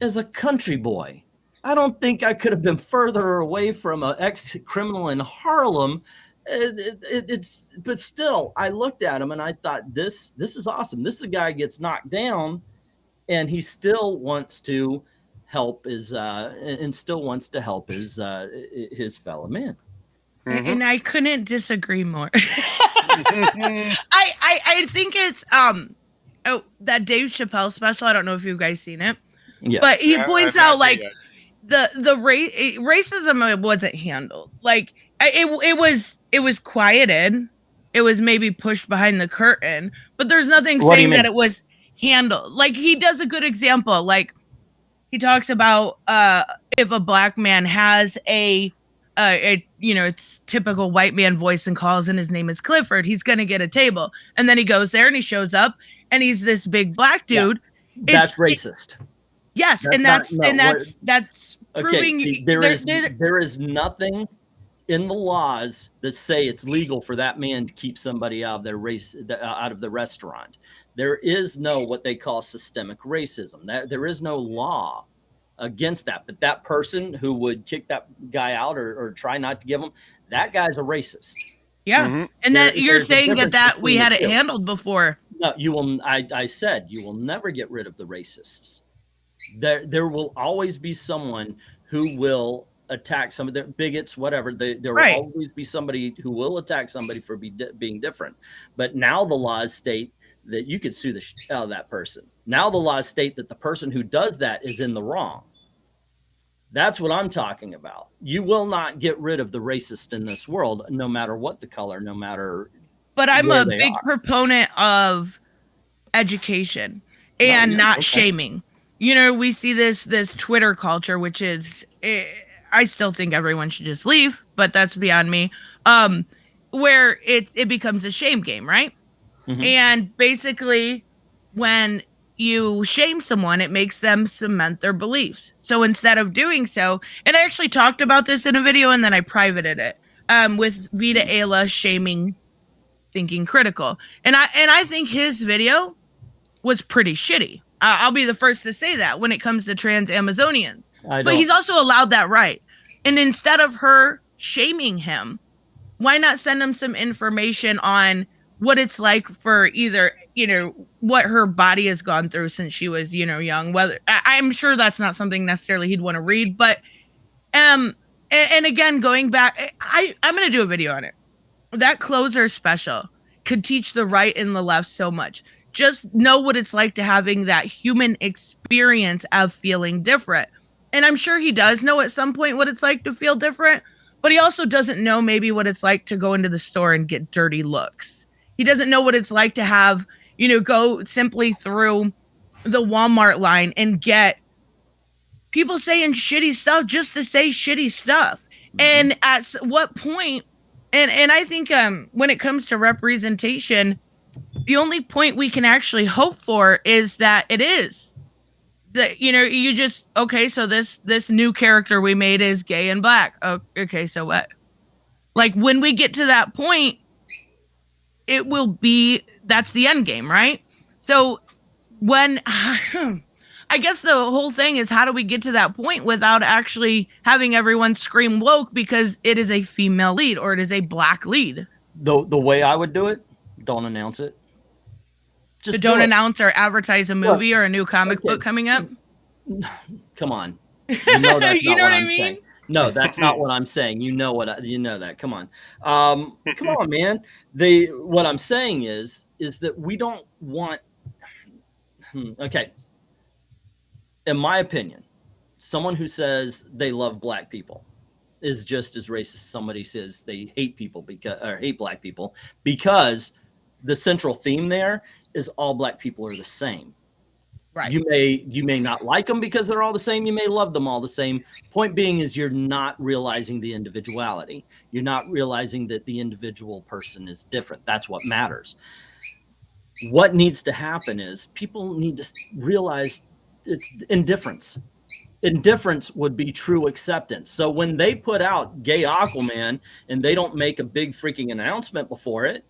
as a country boy. I don't think I could have been further away from an ex-criminal in Harlem. But still, I looked at him and I thought, this is awesome. This guy gets knocked down, and he still wants to help his fellow man. And I couldn't disagree more. I think it's that Dave Chappelle special. I don't know if you guys seen it, but he points out like the racism wasn't handled. Like it was quieted. It was maybe pushed behind the curtain, but there's nothing saying that it was handled. Like, he does a good example. Like, he talks about if a black man has a it's typical white man voice and calls, and his name is Clifford, he's gonna get a table. And then he goes there and he shows up and he's this big black dude. Yeah. That's racist. Yes, that's proving there is nothing in the laws that say it's legal for that man to keep somebody out of their race, out of the restaurant. There is no what they call systemic racism. There is no law against that. But that person who would kick that guy out or try not to give him, that guy's a racist. Yeah. And that you're saying that we had it handled before. No, you will. I said you will never get rid of the racists. There will always be someone who will attack some of the bigots, whatever. There will always be somebody who will attack somebody for being different. But now the laws state that you could sue the shit out of that person. Now the laws state that the person who does that is in the wrong. That's what I'm talking about. You will not get rid of the racist in this world, no matter what the color, no matter but I'm a big proponent of education and not shaming. You know, we see this Twitter culture, which is, I still think everyone should just leave, but that's beyond me. Where it becomes a shame game, right? Mm-hmm. And basically, when you shame someone, it makes them cement their beliefs. So instead of doing so, and I actually talked about this in a video, and then I privated it with Vita Ayla shaming Thinking Critical, and I think his video was pretty shitty. I'll be the first to say that when it comes to trans Amazonians. But he's also allowed that right. And instead of her shaming him, why not send him some information on what it's like for either, you know, what her body has gone through since she was, you know, young. Whether I'm sure that's not something necessarily he'd want to read, but and again, going back, I'm going to do a video on it. That closer special could teach the right and the left so much. Just know what it's like to having that human experience of feeling different. And I'm sure he does know at some point what it's like to feel different, but he also doesn't know maybe what it's like to go into the store and get dirty looks. He doesn't know what it's like to have, you know, go simply through the Walmart line and get people saying shitty stuff just to say shitty stuff. Mm-hmm. And at what point, and I think when it comes to representation, the only point we can actually hope for is that it is that, you know, you just, okay, so this new character we made is gay and black. Oh, okay, so what? Like, when we get to that point, it will be, that's the end game, right? So when I guess the whole thing is, how do we get to that point without actually having everyone scream woke because it is a female lead or it is a black lead? The way I would do it, don't announce it. Just don't announce or advertise a movie or a new comic book coming up. Come on, you know that's not what I mean. Saying. No, that's not what I'm saying. You know what? You know that. Come on, come on, man. What I'm saying is that we don't want. Okay, in my opinion, someone who says they love black people is just as racist as somebody says they hate people or hate black people, because the central theme there is all black people are the same. Right. You may not like them because they're all the same. You may love them all the same. Point being is you're not realizing the individuality. You're not realizing that the individual person is different. That's what matters. What needs to happen is people need to realize it's indifference. Indifference would be true acceptance. So when they put out gay Aquaman and they don't make a big freaking announcement before it,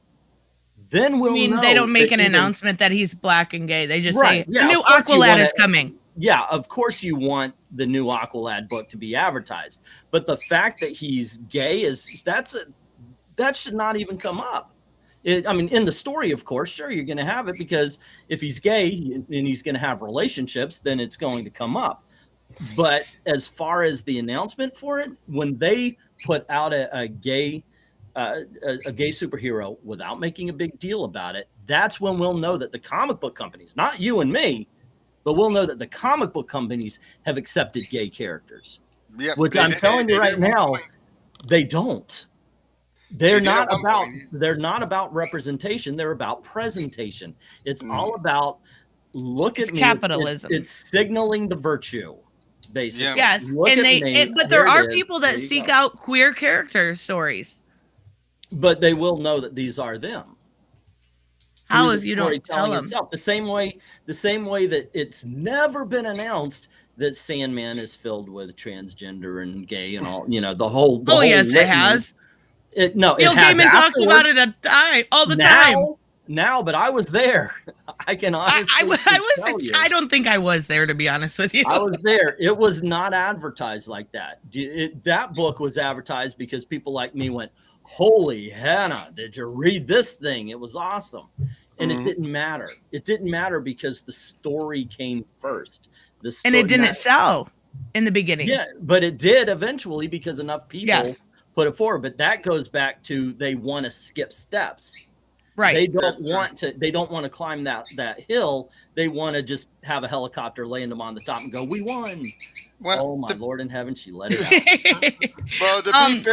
then we'll know. They don't make an announcement that he's black and gay. They just say, the new Aqualad is coming. Yeah, of course you want the new Aqualad book to be advertised. But the fact that he's gay that should not even come up. In the story, of course, sure, you're going to have it, because if he's gay and he's going to have relationships, then it's going to come up. But as far as the announcement for it, when they put out a gay superhero without making a big deal about it, that's when we'll know that the comic book companies, not you and me, but we'll know that the comic book companies have accepted gay characters. Yep, which I'm telling you right now, they don't. They're not about representation. They're about presentation. It's all about it's capitalism. It's signaling the virtue, basically. Yes, but there are people that seek out queer character stories. But they will know that these are them. How if you don't tell them? The same way that it's never been announced that Sandman is filled with transgender and gay and all, the whole. Oh, yes, it has. Neil Gaiman talks about it all the time. Now, but I was there. I can honestly tell you. I don't think I was there, to be honest with you. I was there. It was not advertised like that. That book was advertised because people like me went, "Holy Hannah, did you read this thing? It was awesome." And it didn't matter. It didn't matter because the story came first. And it didn't sell in the beginning. Yeah, but it did eventually because enough people put it forward. But that goes back to they want to skip steps. Right. They don't want to climb that hill. They want to just have a helicopter land them on the top and go, "We won." Well, oh my Lord in heaven, she let it out.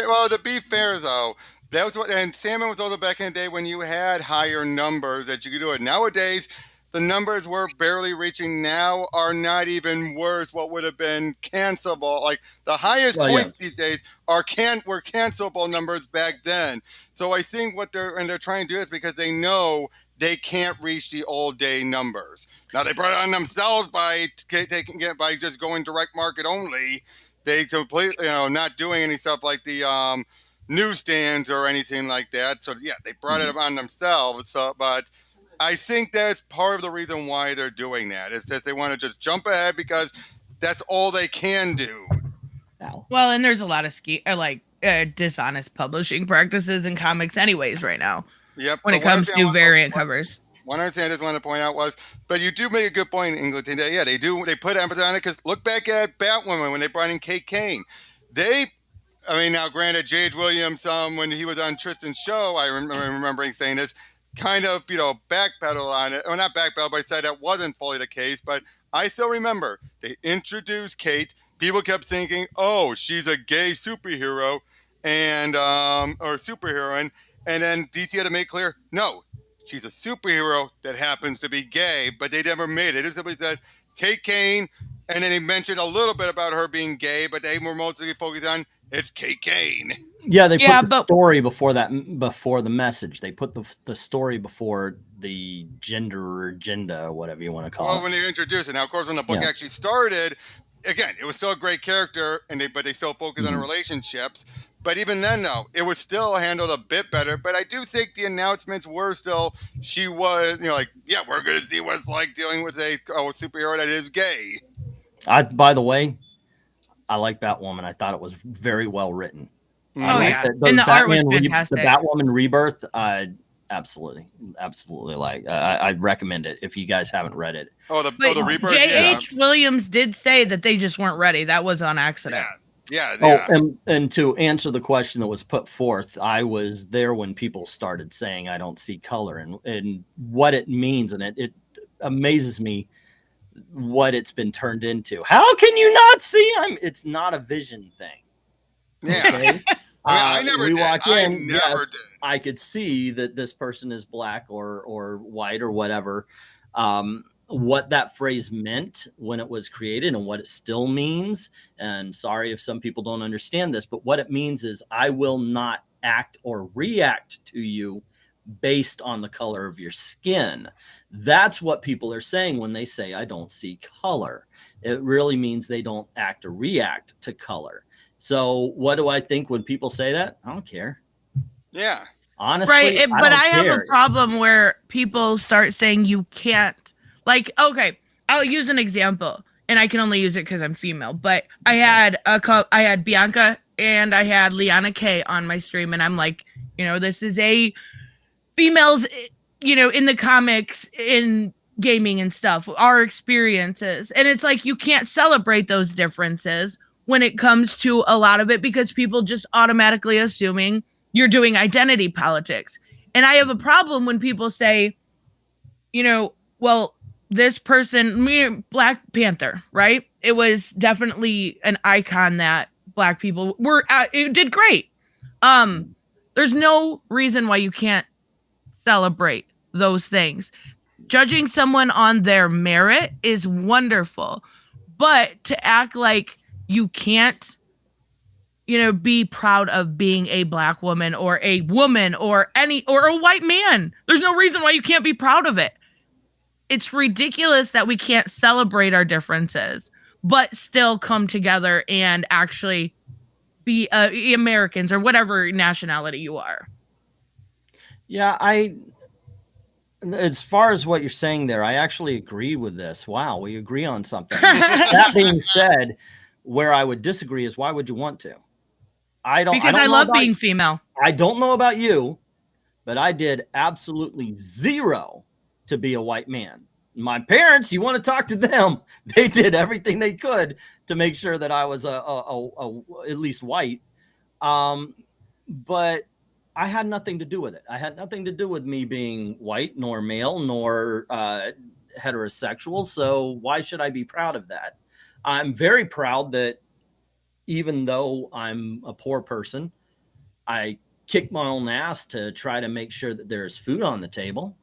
Well, to be fair though, That was what, and salmon was also back in the day when you had higher numbers that you could do it. Nowadays, the numbers we're barely reaching now are not even worse. What would have been cancelable, like the highest points these days were cancelable numbers back then. So I think what they're trying to do is because they know they can't reach the old day numbers. Now they brought it on themselves by taking it by just going direct market only. They completely, not doing any stuff like the newsstands or anything like that. So yeah, they brought it on themselves. So, but I think that's part of the reason why they're doing that. Is that they want to just jump ahead because that's all they can do. Well, and there's a lot of dishonest publishing practices in comics, anyways, right now. Yep. When it comes to variant covers. One other thing I just want to point out was, but you do make a good point, England. Yeah, they do. They put emphasis on it because look back at Batwoman when they brought in Kate Kane. Now granted, J.H. Williams, when he was on Tristan's show, I remembering saying this, kind of, backpedal on it. Or not backpedal, but said that wasn't fully the case. But I still remember they introduced Kate. People kept thinking, oh, she's a gay superhero or superheroine. And then DC had to make clear, no, she's a superhero that happens to be gay, but they never made it. It simply said Kate Kane, and then they mentioned a little bit about her being gay, but they were mostly focused on it's Kate Kane. Yeah, they put the story before the message. They put the story before the gender or agenda, whatever you want to call it. Well, when they introduced it. Now, of course, when the book actually started, again, it was still a great character, but they still focused on the relationships. But even then, though, it was still handled a bit better. But I do think the announcements were still, she was, yeah, we're going to see what it's like dealing with a superhero that is gay. By the way, I like Batwoman. I thought it was very well written. And the art was fantastic. The Batwoman Rebirth, absolutely. I'd recommend it if you guys haven't read it. The Rebirth. J.H. Williams did say that they just weren't ready. That was on accident. Yeah. And to answer the question that was put forth, I was there when people started saying I don't see color and what it means, and it amazes me what it's been turned into. How can you not see? It's not a vision thing. Yeah. Okay? I never did. I could see that this person is black or white or whatever. What that phrase meant when it was created and what it still means. And sorry if some people don't understand this, but what it means is I will not act or react to you based on the color of your skin. That's what people are saying when they say I don't see color. It really means they don't act or react to color. So what do I think when people say that? I don't care. Yeah. Honestly, right. But I have a problem where people start saying you can't. Like, okay, I'll use an example, and I can only use it because I'm female. But I had Bianca and I had Liana K on my stream, and I'm like, this is a females, in the comics, in gaming and stuff, our experiences, and it's like you can't celebrate those differences when it comes to a lot of it because people just automatically assuming you're doing identity politics, and I have a problem when people say, well. This person, Black Panther, right? It was definitely an icon that Black people it did great. There's no reason why you can't celebrate those things. Judging someone on their merit is wonderful, but to act like you can't, be proud of being a Black woman or a woman or a white man. There's no reason why you can't be proud of it. It's ridiculous that we can't celebrate our differences, but still come together and actually be Americans or whatever nationality you are. Yeah, as far as what you're saying there, I actually agree with this. Wow, we agree on something. That being said, where I would disagree is why would you want to? I love being female. I don't know about you, but I did absolutely zero to be a white man. My parents, you want to talk to them? They did everything they could to make sure that I was at least white. But I had nothing to do with it. I had nothing to do with me being white, nor male, nor heterosexual. So why should I be proud of that? I'm very proud that even though I'm a poor person, I kick my own ass to try to make sure that there's food on the table.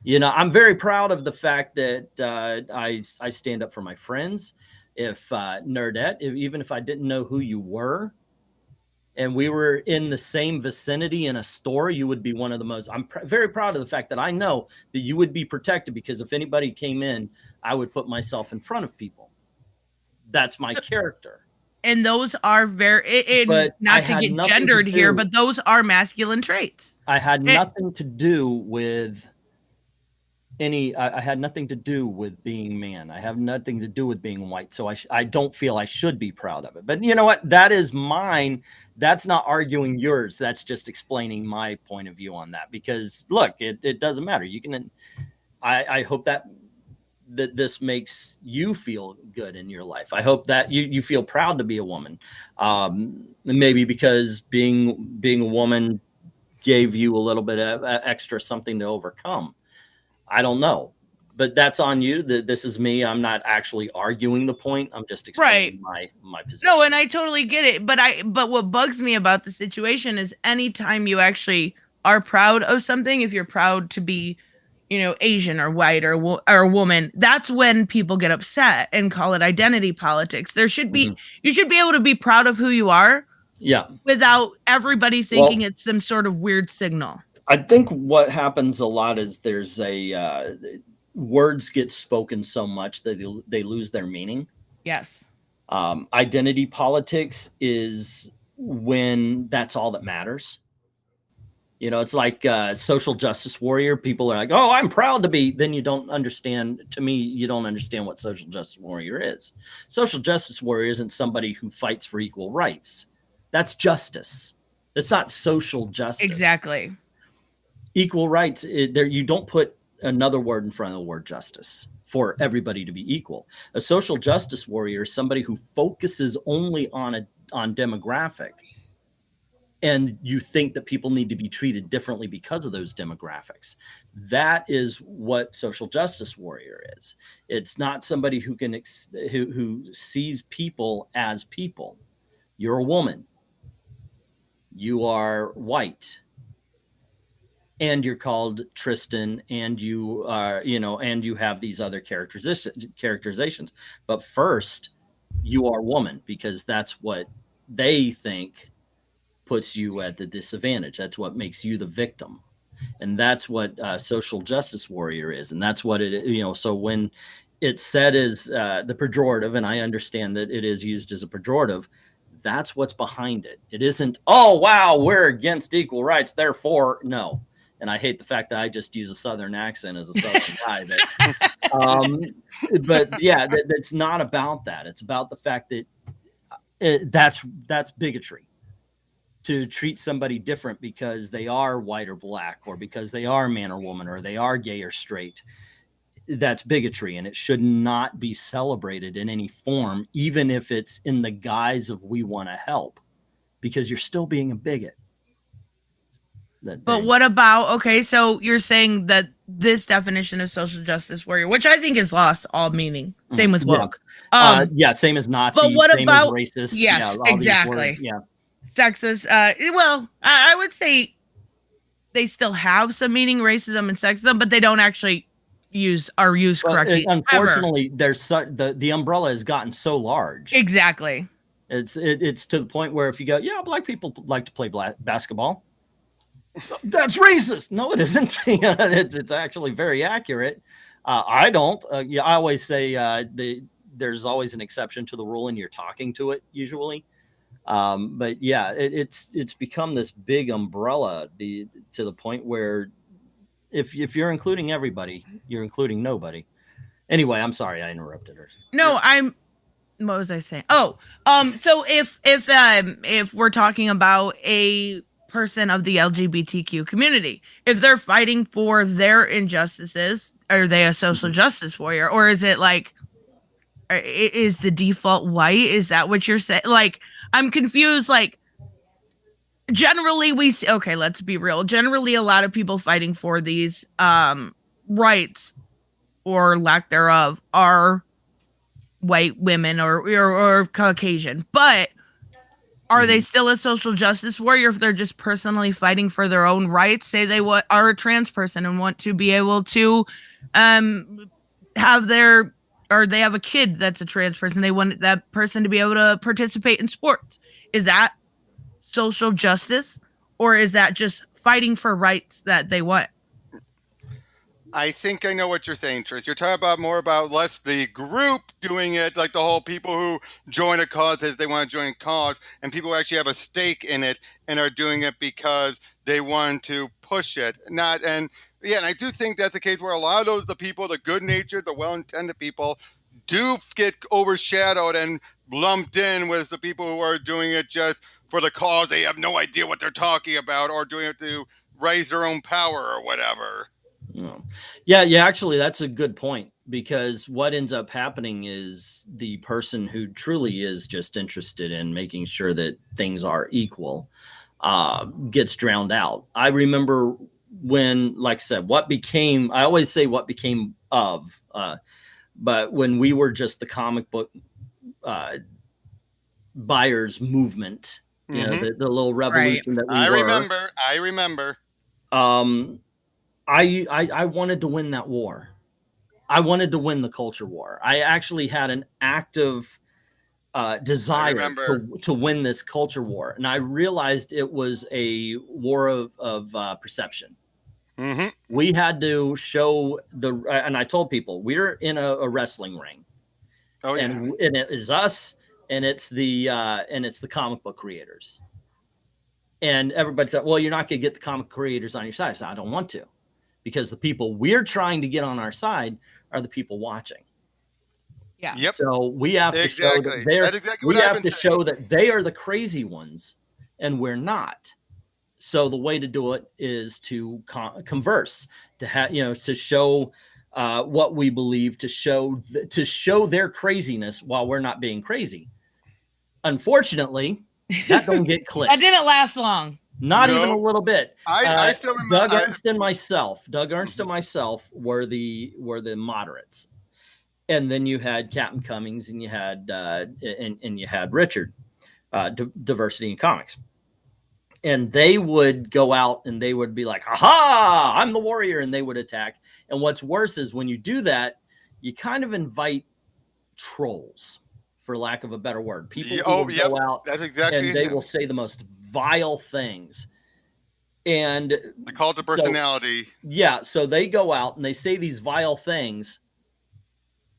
You know, I'm very proud of the fact that I stand up for my friends. If Nerdette, even if I didn't know who you were, and we were in the same vicinity in a store, you would be one of the most. I'm very proud of the fact that I know that you would be protected, because if anybody came in, I would put myself in front of people. That's my character. And those are not to get gendered here, but those are masculine traits. I had nothing to do with I had nothing to do with being man. I have nothing to do with being white. So I don't feel I should be proud of it. But you know what? That is mine. That's not arguing yours. That's just explaining my point of view on that. Because look, it doesn't matter. You can. I hope that this makes you feel good in your life. I hope that you feel proud to be a woman. Maybe because being a woman gave you a little bit of extra something to overcome. I don't know, but that's on you. This is me. I'm not actually arguing the point. I'm just explaining my position. No, and I totally get it. But what bugs me about the situation is anytime you actually are proud of something, if you're proud to be, you know, Asian or white or a woman, that's when people get upset and call it identity politics. There should be, you should be able to be proud of who you are. Yeah. Without everybody thinking it's some sort of weird signal. I think what happens a lot is there's words get spoken so much that they lose their meaning. Yes. Identity politics is when that's all that matters. You know, it's like social justice warrior. People are like, oh, I'm proud to be. Then you don't understand. To me, you don't understand what social justice warrior is. Social justice warrior isn't somebody who fights for equal rights. That's justice. It's not social justice. Exactly. Equal rights, you don't put another word in front of the word justice for everybody to be equal. A social justice warrior is somebody who focuses only on demographic, and you think that people need to be treated differently because of those demographics. That is what social justice warrior is. It's not somebody who can who sees people as people. You're a woman. You are white. And you're called Tristan, and you are, you know, and you have these other characterizations. But first, you are woman, because that's what they think puts you at the disadvantage. That's what makes you the victim. And that's what social justice warrior is. And that's what it, you know, so when it's said as the pejorative, and I understand that it is used as a pejorative, that's what's behind it. It isn't, oh, wow, we're against equal rights, therefore, no. And I hate the fact that I just use a Southern accent as a Southern guy. But yeah, it's not about that. It's about the fact that that's bigotry. To treat somebody different because they are white or black, or because they are man or woman, or they are gay or straight. That's bigotry, and it should not be celebrated in any form, even if it's in the guise of we want to help, because you're still being a bigot. But what about, okay, so you're saying that this definition of social justice warrior, which I think has lost all meaning, same with woke. Yeah, same as Nazi, but what same about, as racist. Yes, yeah, exactly. Yeah. Sexist. Well, I would say they still have some meaning, racism and sexism, but they don't actually used correctly. Unfortunately, there's the umbrella has gotten so large. Exactly. It's to the point where if you go, yeah, black people like to play basketball. That's racist. No, it isn't. It's actually very accurate. I don't. I always say there's always an exception to the rule, and you're talking to it usually. But yeah, it's become this big umbrella to the point where if you're including everybody, you're including nobody. Anyway, I'm sorry I interrupted her. No, what was I saying? Oh, so if we're talking about a person of the LGBTQ community, if they're fighting for their injustices, are they a social justice warrior, or is it like, is the default white? Is that what you're saying? Like, I'm confused. Like, generally we see, okay, let's be real. Generally, a lot of people fighting for these rights or lack thereof are white women or Caucasian. But Are they still a social justice warrior if they're just personally fighting for their own rights? Say they are a trans person and want to be able to have their, or they have a kid that's a trans person. They want that person to be able to participate in sports. Is that social justice, or is that just fighting for rights that they want? I think I know what you're saying, Tris. You're talking about more about less the group doing it, like the whole people who join a cause as they want to join a cause, and people who actually have a stake in it and are doing it because they want to push it. And I do think that's the case where a lot of those, the people, the good-natured, the well-intended people, do get overshadowed and lumped in with the people who are doing it just for the cause. They have no idea what they're talking about, or doing it to raise their own power or whatever. Yeah, actually, that's a good point, because what ends up happening is the person who truly is just interested in making sure that things are equal gets drowned out. I remember when, like I said, I always say what became of, but when we were just the comic book buyers movement, you know, the little revolution that we were. I remember. I wanted to win that war. I wanted to win the culture war. I actually had an active desire to win this culture war. And I realized it was a war of perception. Mm-hmm. We had to show and I told people, we're in a wrestling ring. Oh, yeah. And it is us, and it's the comic book creators. And everybody said, well, you're not going to get the comic creators on your side. I said, I don't want to. Because the people we're trying to get on our side are the people watching. Yeah. Yep. So we have to show that they are the crazy ones, and we're not. So the way to do it is to converse, to show what we believe, to show their craziness while we're not being crazy. Unfortunately, that don't get clicks. That didn't last long. Not even a little bit. I still remember Doug Ernst and myself were the moderates, and then you had Captain Cummings, and you had and you had Richard, Diversity in Comics, and they would go out and they would be like, "Aha! I'm the warrior," and they would attack. And what's worse is when you do that, you kind of invite trolls, for lack of a better word. People will go out, that's exactly, and they will say the most vile things. And they call it the personality. So they go out and they say these vile things.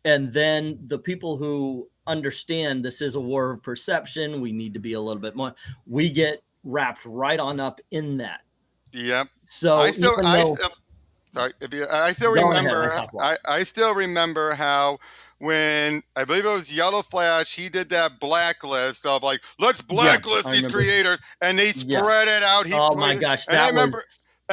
And then the people who understand this is a war of perception, we need to be a little bit more, we get wrapped right on up in that. Yep. So I still remember how, when I believe it was Yellow Flash, he did that blacklist of like, let's blacklist these creators, and they spread it out. My gosh, and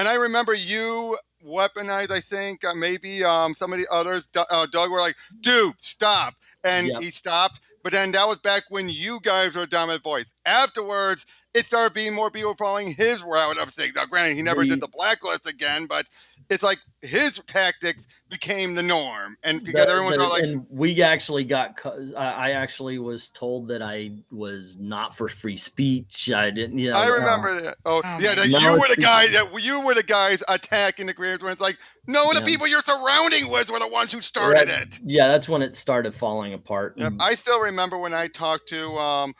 I remember you weaponized, I think maybe some of the others, Doug, were like, dude, stop, and he stopped. But then that was back when you guys were a dominant voice. Afterwards, it started being more people following his route of things. Now, granted, he never did the blacklist again, but it's like his tactics became the norm, and because everyone's all like, and we actually I actually was told that I was not for free speech. I didn't, I remember that. You were the guys attacking the creators when it's like, no, the people you're surrounding were the ones who started it. Yeah, that's when it started falling apart. Yep. I still remember when I talked to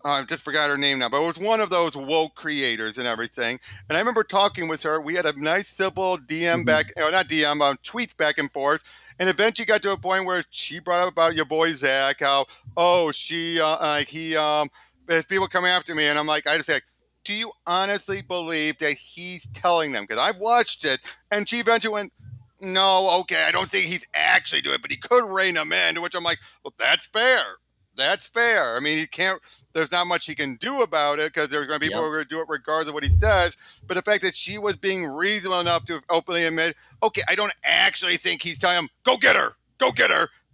I just forgot her name now, but it was one of those woke creators and everything. And I remember talking with her. We had a nice civil DM tweets back and forth. And eventually got to a point where she brought up about your boy Zach, how, there's people coming after me. And I'm like, I just say, do you honestly believe that he's telling them? Because I've watched it. And she eventually went, no, okay, I don't think he's actually doing it, but he could rein them in. To which I'm like, well, that's fair. That's fair. I mean, there's not much he can do about it, because there's going to be people who are going to do it regardless of what he says. But the fact that she was being reasonable enough to openly admit, okay, I don't actually think he's telling them, go get her,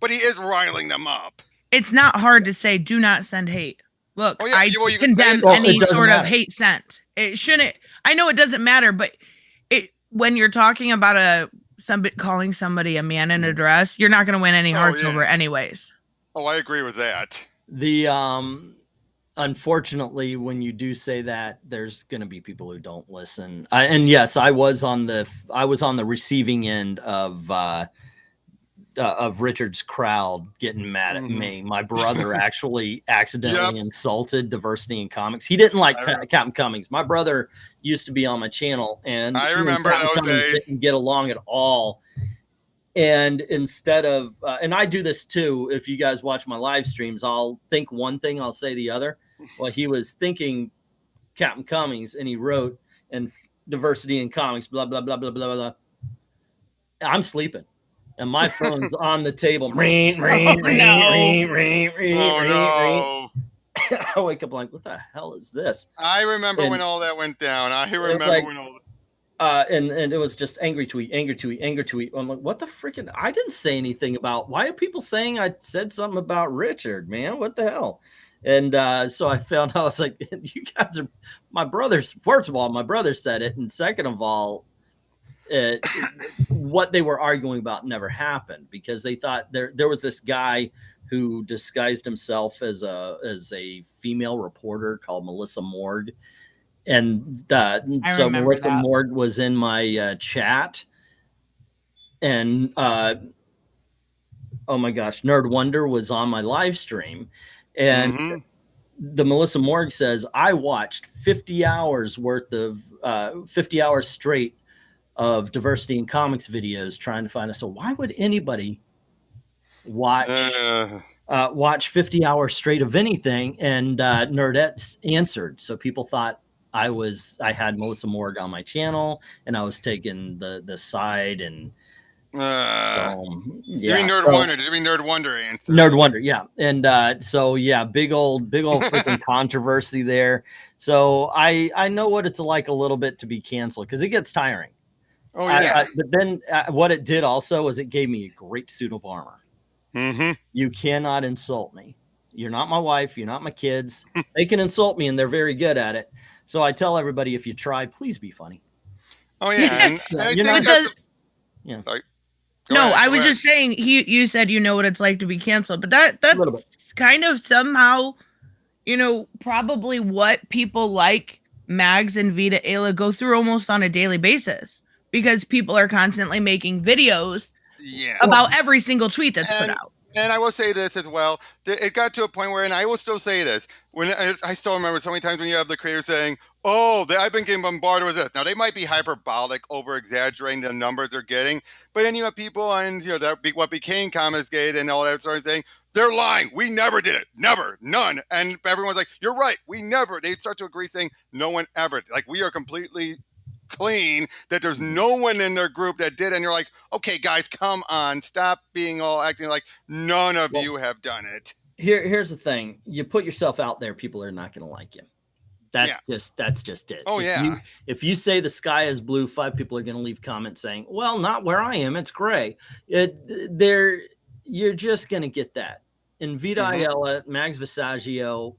but he is riling them up. It's not hard to say, do not send hate. Look, I condemn any sort of hate sent. It shouldn't. I know it doesn't matter, but when you're talking about calling somebody a man in a dress, you're not going to win any hearts over anyways. Oh, I agree with that. unfortunately, when you do say that, there's going to be people who don't listen. And yes, I was on the receiving end of Richard's crowd getting mad at me. My brother actually accidentally insulted diversity in comics. He didn't like Captain Cummings. My brother used to be on my channel, and I remember those days. Didn't get along at all. And instead of, and I do this too, if you guys watch my live streams, I'll think one thing, I'll say the other. Well, he was thinking Captain Cummings, and he wrote, and diversity in comics, blah, blah, blah, blah, blah, blah. I'm sleeping. And my phone's on the table. I wake up like, what the hell is this? I remember when all that went down. I remember when all that. And it was just angry tweet. I'm like, what the freaking? I didn't say anything about. Why are people saying I said something about Richard, man? What the hell? And so I found out, I was like, you guys are my brothers. First of all, my brother said it, and second of all, what they were arguing about never happened, because they thought there was this guy who disguised himself as a female reporter called Melissa Morg, and so Melissa Morg was in my chat, and oh my gosh, Nerd Wonder was on my live stream, and the Melissa Morg says, I watched 50 hours worth of 50 hours straight of diversity in comics videos trying to find us. So why would anybody watch 50 hours straight of anything? And Nerdette answered. So people thought I had Melissa Morg on my channel, and I was taking the side, and you mean Nerd Wonder? Did you mean Nerd Wonder answer? Nerd Wonder, yeah. And so yeah, big old freaking controversy there. So I know what it's like a little bit to be canceled, because it gets tiring. Oh yeah. But then what it did also is it gave me a great suit of armor. You cannot insult me. You're not my wife. You're not my kids. They can insult me, and they're very good at it. So I tell everybody, if you try, please be funny. Oh yeah. And I was just saying, you said you know what it's like to be canceled, but that's kind of somehow, probably what people like Mags and Vita Ayla go through almost on a daily basis. Because people are constantly making videos about every single tweet that's put out. And I will say this as well. It got to a point where, and I will still say this, when I still remember so many times when you have the creator saying, I've been getting bombarded with this. Now, they might be hyperbolic, over-exaggerating the numbers they're getting, but then you have people on, what became Comicsgate and all that sort of saying, they're lying. We never did it. Never. None. And everyone's like, you're right. We never. They start to agree saying, no one ever. Like, we are completely clean, that there's no one in their group that did, and you're like, okay guys, come on, stop being all acting like none of you have done it. Here's the thing, you put yourself out there, people are not going to like you. That's just it. If you say the sky is blue, 5 people are going to leave comments saying, well, not where I am, it's gray. You're just going to get that. And Vita Ayala, Mags Visaggio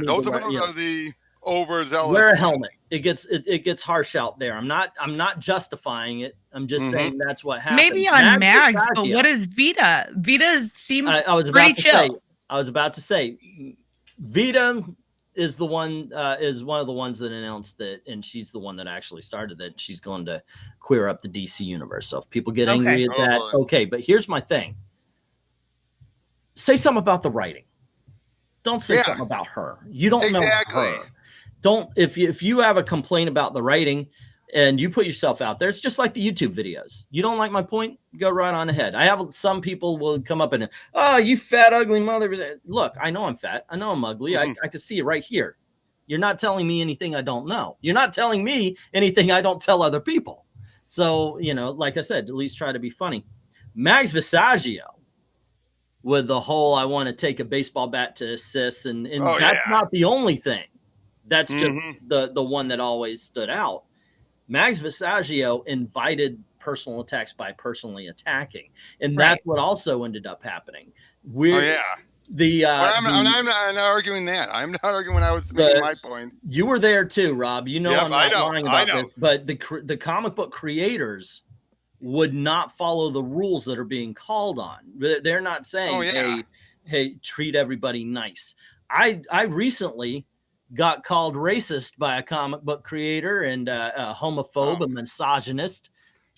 those are the overzealous. Wear a helmet. It gets harsh out there. I'm not justifying it. I'm just saying that's what happened. Maybe on Mags, but what is Vita? Vita seems pretty chill. I was about to say, Vita is the one is one of the ones that announced that, and she's the one that actually started that she's going to queer up the DC universe. So if people get angry at that, okay. But here's my thing: say something about the writing. Don't say something about her. You don't know her. Don't if you have a complaint about the writing and you put yourself out there, it's just like the YouTube videos. You don't like my point? Go right on ahead. I have some people will come up and, you fat, ugly mother. Look, I know I'm fat. I know I'm ugly. I can see it right here. You're not telling me anything I don't know. You're not telling me anything I don't tell other people. So, like I said, at least try to be funny. Mags Visaggio with the whole, I want to take a baseball bat to sis. And that's not the only thing. That's just the one that always stood out. Mags Visaggio invited personal attacks by personally attacking. And that's what also ended up happening. I'm not arguing that. I'm not arguing when I was making my point. You were there too, Rob. I'm not lying about this. But the comic book creators would not follow the rules that are being called on. They're not saying, hey, treat everybody nice. I recently got called racist by a comic book creator and a homophobe, a misogynist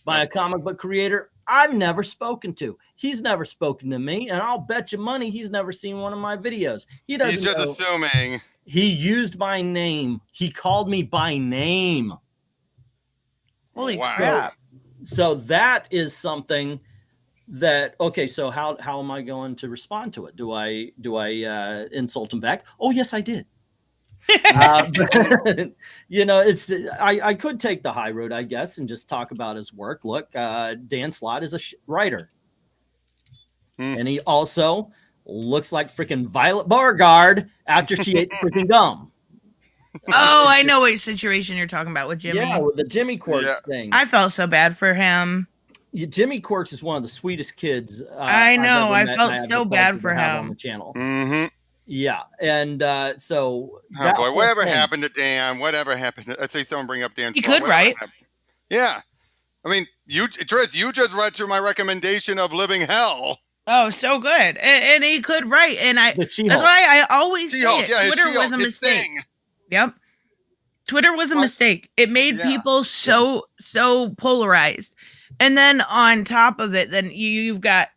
by a comic book creator I've never spoken to. He's never spoken to me, and I'll bet you money he's never seen one of my videos. He doesn't. He's just assuming. He used my name. He called me by name. Holy crap. So that is something that, okay, so how am I going to respond to it? Do I insult him back? Oh, yes, I did. You know, I could take the high road, I guess, and just talk about his work. Look, Dan Slott is a writer. And he also looks like freaking Violet Beauregard after she ate the freaking gum. Oh, I know what situation you're talking about with Jimmy. Yeah, with the Jimmy Quirks thing. I felt so bad for him. Jimmy Quirks is one of the sweetest kids. I know. I felt so bad for him on the channel. Mm-hmm. Yeah, and so oh boy, whatever happened to Dan? Whatever happened? Let's say someone bring up Dan. He could write. Yeah, I mean, Tris, you just read through my recommendation of Living Hell. Oh, so good, and he could write, and that's why I always say it. Twitter was a mistake. Yep, Twitter was a mistake. It made people so polarized, and then on top of it, then you've got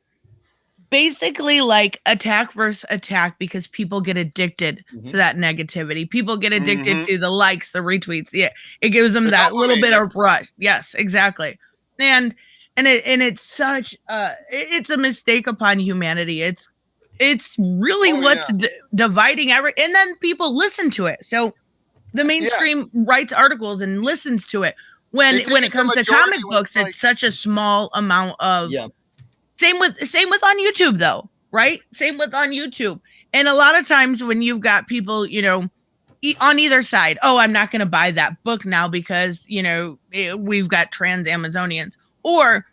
basically like attack versus attack because people get addicted to that negativity. People get addicted to the likes, the retweets. Yeah, it gives them that little bit of rush. Yes, exactly, and it's such it's a mistake upon humanity. It's really what's dividing and then people listen to it. So the mainstream writes articles and listens to it. When it comes to comic books, it's such a small amount of same with on YouTube though, right? Same with on YouTube. And a lot of times when you've got people, you know, on either side, oh, I'm not going to buy that book now because, you know, we've got trans Amazonians. Or,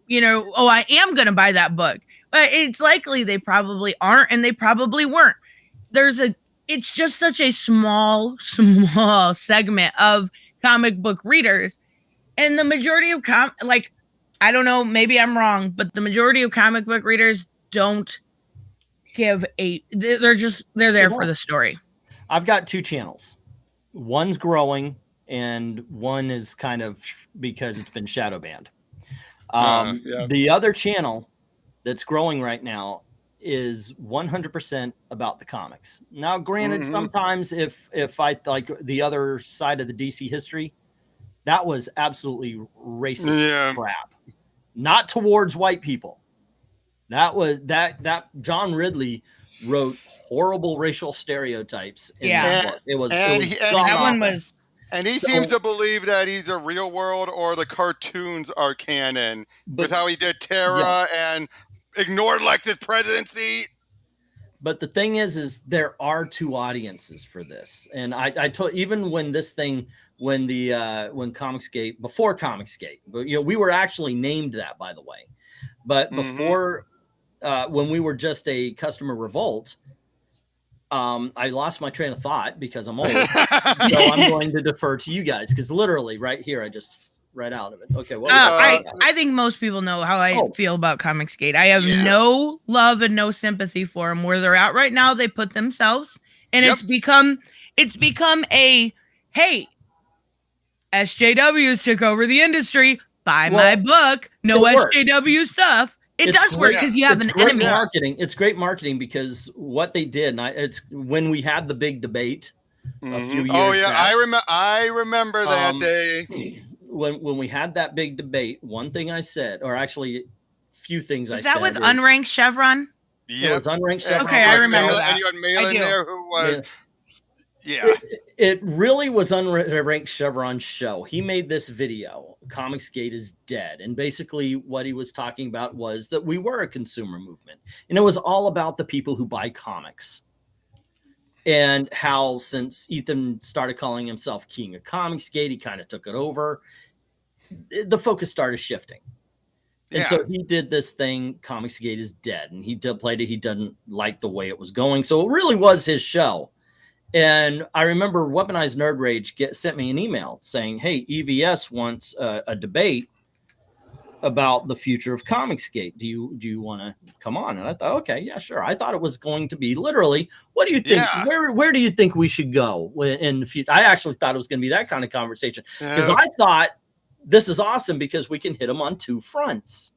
you know, oh, I am going to buy that book. But it's likely they probably aren't, and they probably weren't. It's just such a small segment of comic book readers. And the majority of I don't know, maybe I'm wrong, but the majority of comic book readers don't give they're there for the story. I've got two channels. One's growing and one is kind of because it's been shadow banned. The other channel that's growing right now is 100% about the comics. Now, granted, sometimes if I like the other side of the DC history, that was absolutely racist crap. Not towards white people. That was that John Ridley wrote horrible racial stereotypes in that book. That one was. And he seems to believe that he's a real world or the cartoons are canon with how he did Terra and ignored Lex's presidency. But the thing is there are two audiences for this. And I told, even when this thing, when Comicsgate, before Comicsgate, you know, we were actually named that, by the way. But before, when we were just a customer revolt, I lost my train of thought because I'm old. So I'm going to defer to you guys because literally right here, I just read out of it. Okay. Well, I think most people know how I feel about Comicsgate. I have no love and no sympathy for them. Where they're at right now, they put themselves, and it's become a, hey, SJWs took over the industry. Buy my book. No SJW stuff. It does work because you have an enemy. Marketing. It's great marketing because what they did, and it's when we had the big debate a few years back, I remember that day. When we had that big debate, one thing I said, or actually a few things I said. Is that with Unranked Chevron? Yeah, it was Unranked Chevron. Okay, I remember that. And you had Mail in there who was... It really was Unranked Chevron's show. He made this video, Comicsgate is dead. And basically what he was talking about was that we were a consumer movement. And it was all about the people who buy comics. And how since Ethan started calling himself King of Comicsgate, he kind of took it over. The focus started shifting. And so he did this thing, Comicsgate is dead. And he played it. He doesn't like the way it was going. So it really was his show. And I remember Weaponized Nerd Rage sent me an email saying, hey, EVS wants a debate about the future of Comicsgate. Do you want to come on? And I thought, okay, yeah, sure. I thought it was going to be literally, what do you think? Yeah. Where do you think we should go in the future? I actually thought it was going to be that kind of conversation, because I thought this is awesome because we can hit them on two fronts.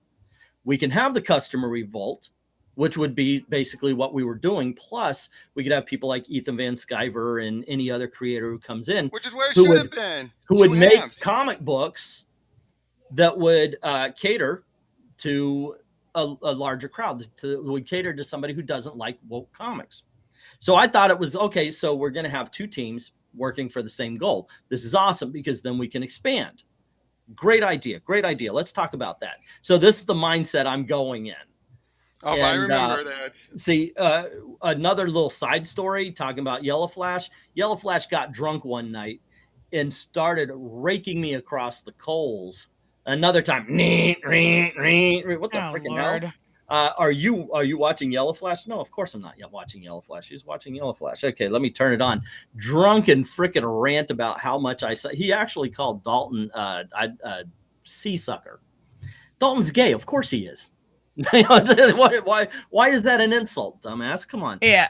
We can have the customer revolt, which would be basically what we were doing. Plus, we could have people like Ethan Van Sciver and any other creator who comes in, which is where it should have been, who would make comic books that would cater to a larger crowd, would cater to somebody who doesn't like woke comics. So I thought it was okay. So we're going to have two teams working for the same goal. This is awesome because then we can expand. Great idea. Great idea. Let's talk about that. So this is the mindset I'm going in. Oh, and, I remember that. See, another little side story talking about Yellow Flash. Yellow Flash got drunk one night and started raking me across the coals. Another time, what the freaking hell? Are you watching Yellow Flash? No, of course I'm not watching Yellow Flash. He's watching Yellow Flash. Okay, let me turn it on. Drunk and freaking rant about how much I saw. He actually called Dalton sea sucker. Dalton's gay. Of course he is. Why is that an insult, dumbass? Come on. Yeah.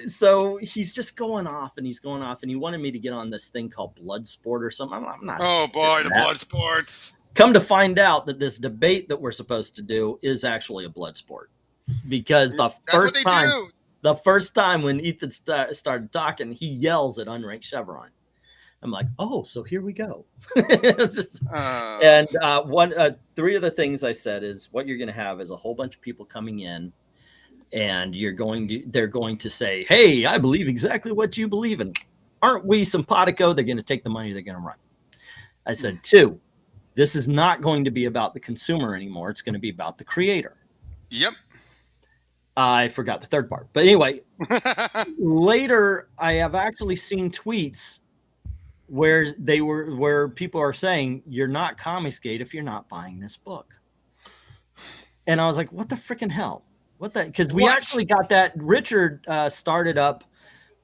So he's just going off, and he wanted me to get on this thing called Bloodsport or something. I'm not. Oh boy, the Bloodsports. Come to find out that this debate that we're supposed to do is actually a blood sport, because the first time when Ethan started talking, he yells at Unranked Chevron. I'm like, oh, so here we go. And three of the things I said is what you're going to have is a whole bunch of people coming in, and they're going to say, hey, I believe exactly what you believe in. Aren't we simpatico? They're going to take the money. They're going to run. I said, 2, this is not going to be about the consumer anymore. It's going to be about the creator. Yep. I forgot the third part. But anyway, later I have actually seen tweets where people are saying, you're not Comicsgate if you're not buying this book. And I was like, what the freaking hell? Because we actually got that. Richard started up,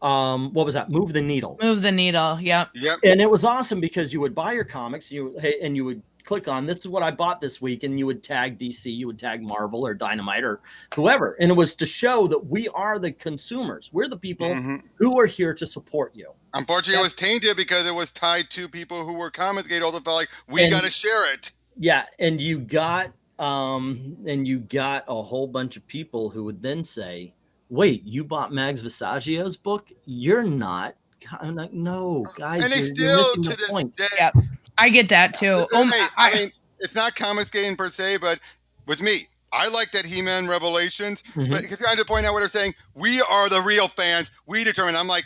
what was that? Move the Needle. Yep. And it was awesome because you would buy your comics, and you would click on, this is what I bought this week, and you would tag DC, you would tag Marvel or Dynamite or whoever. And it was to show that we are the consumers. We're the people who are here to support you. Unfortunately, it was tainted because it was tied to people who were Comicsgate. Also felt like we got to share it. Yeah, and you got a whole bunch of people who would then say, wait, you bought Mags Visaggio's book? You're not. I'm like, no, guys, and they you're missing the point. Yep. I get that too. I mean, it's not Comicsgate per se, but with me, I like that He-Man Revelations, but because I had to point out what they're saying, we are the real fans. We determine. I'm like,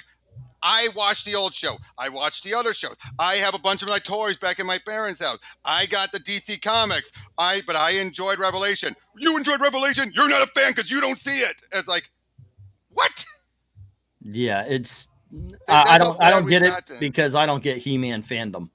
I watched the old show. I watched the other shows. I have a bunch of my toys back in my parents' house. I got the DC Comics. But I enjoyed Revelation. You enjoyed Revelation? You're not a fan because you don't see it. It's like, what? Yeah, it's. I don't get it because I don't get He-Man fandom.